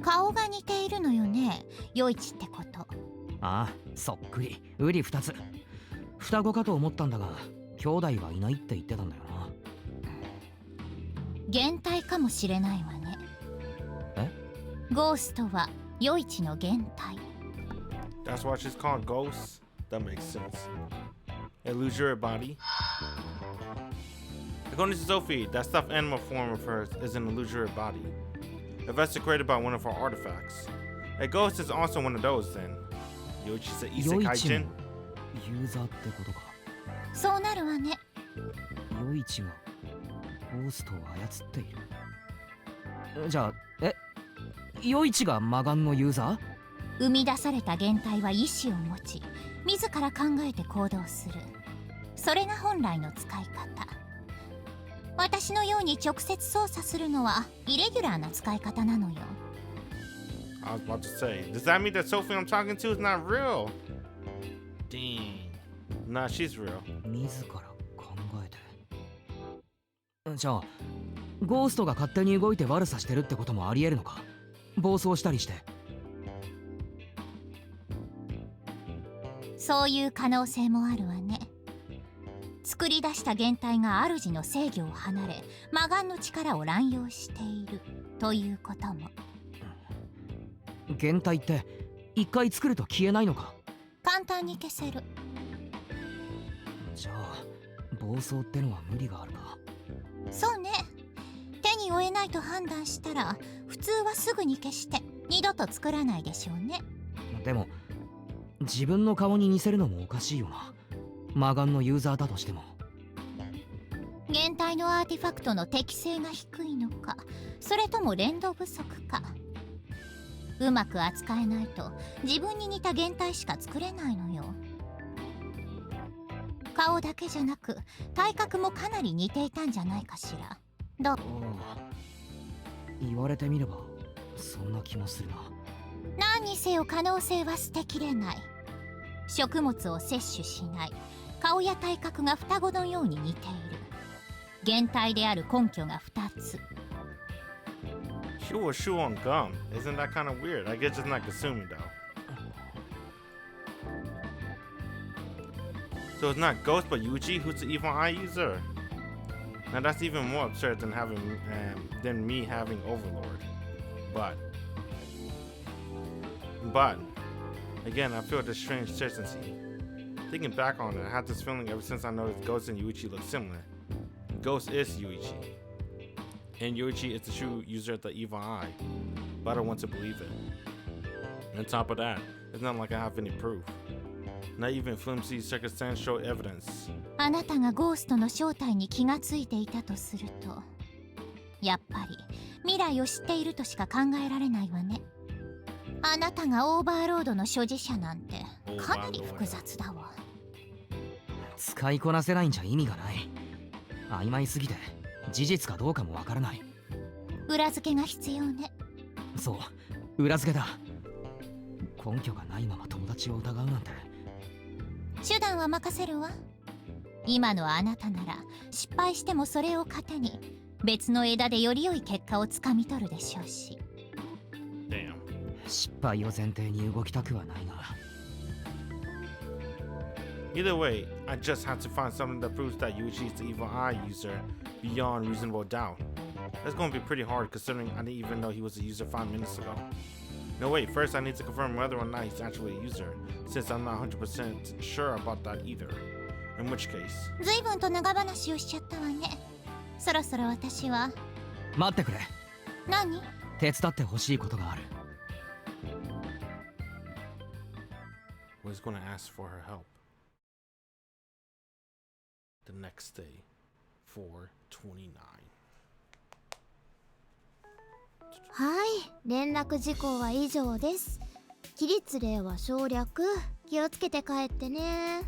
G: 顔が似ているのよね、余一ってこと。
C: ああ、そっくり。うり二つ。双子かと思ったんだが兄弟はいないって言ってたんだよな。
G: 減体かもしれないわね。
C: え？
G: ゴーストは余一の減体。
A: That's why she's called Ghost? That makes sense. Illusory body. According to Sophie, that stuffed animal form of hers is an illusory body. A vessel created by one of her artifacts. A ghost is also one of those then. Yoichi's an
C: 余一
A: isekai
C: のユーザーってことか。
G: そうなるわね。
C: 余一がゴーストを操っている。じゃあ余一が魔眼のユーザー？
G: 生み出された減体は意志を持ち、自ら考えて行動する。それが本来の使い方。私のように直接操作するのはイレギュラーな使い方なのよ。
A: I was about to say, does that mean that Sophie I'm talking to is not real? Dang. Nah, she's real.
C: 自ら考えて。じゃあゴーストが勝手に動いて悪さしてるってこともありえるのか？暴走したりして。
G: そういう可能性もあるわね。作り出した減体が主の制御を離れ、魔眼の力を乱用しているということも。
C: 減体って一回作ると消えないのか？
G: 簡単に消せる。
C: じゃあ暴走ってのは無理があるか。
G: そうね。手に負えないと判断したら普通はすぐに消して二度と作らないでしょうね。
C: でも自分の顔に似せるのもおかしいよな。魔眼のユーザーだとしても。
G: 減体のアーティファクトの適性が低いのか、それとも連動不足か。うまく扱えないと自分に似た減体しか作れないのよ。顔だけじゃなく体格もかなり似ていたんじゃないかしら。どう？
C: ああ、言われてみればそんな気もするな。
G: 何にせよ可能性は捨てきれない。食物を摂取しない、顔や体格が双子のように似ている。減体である根拠が2つ。
A: She will chew on gum. Isn't that kind of weird? I guess it's not consuming though. So it's not Ghost but Yuji who's the evil eye user. Now that's even more absurd than me having Overlord. But again, I feel this strange certainty. Thinking back on it, I had this feeling ever since I noticed Ghost and Yuichi look similar. Ghost is Yuichi, and Yuichi is the true user of the evil eye, but I don't want to believe it. On top of that, it's not like I have any proof. Not even flimsy circumstantial evidence.
G: あなたがゴーストの正体に気がついていたとすると、やっぱり未来を知っているとしか考えられないわね。あなたがオーバーロードの所持者なんてかなり複雑だわ。
C: 使いこなせないんじゃ意味がない。曖昧すぎて事実かどうかもわからない。
G: 裏付けが必要ね。
C: そう、裏付けだ。根拠がないまま友達を疑うなんて。
G: 手段は任せるわ。今のあなたなら失敗してもそれを糧に別の枝でより良い結果をつかみ取るでしょうし。
A: Damn.
C: 失敗を前提に動きたくはないが。
A: Either way, I just have to find something that proves that Yuichi is the evil eye user beyond reasonable doubt. That's going to be pretty hard considering I didn't even know he was a user 5 minutes ago. No, wait, first I need to confirm whether or not he's actually a user, since I'm not 100% sure about that either. In which case...
G: 随分と長話をしちゃったわね。そろそろ私は。
C: 待ってくれ。
G: 何？
C: 手伝ってほしいことがある。
A: Was going to ask for her help. The next day, 4:29.
B: はい、連絡事項は以上です。起立例は省略。気をつけて帰ってね。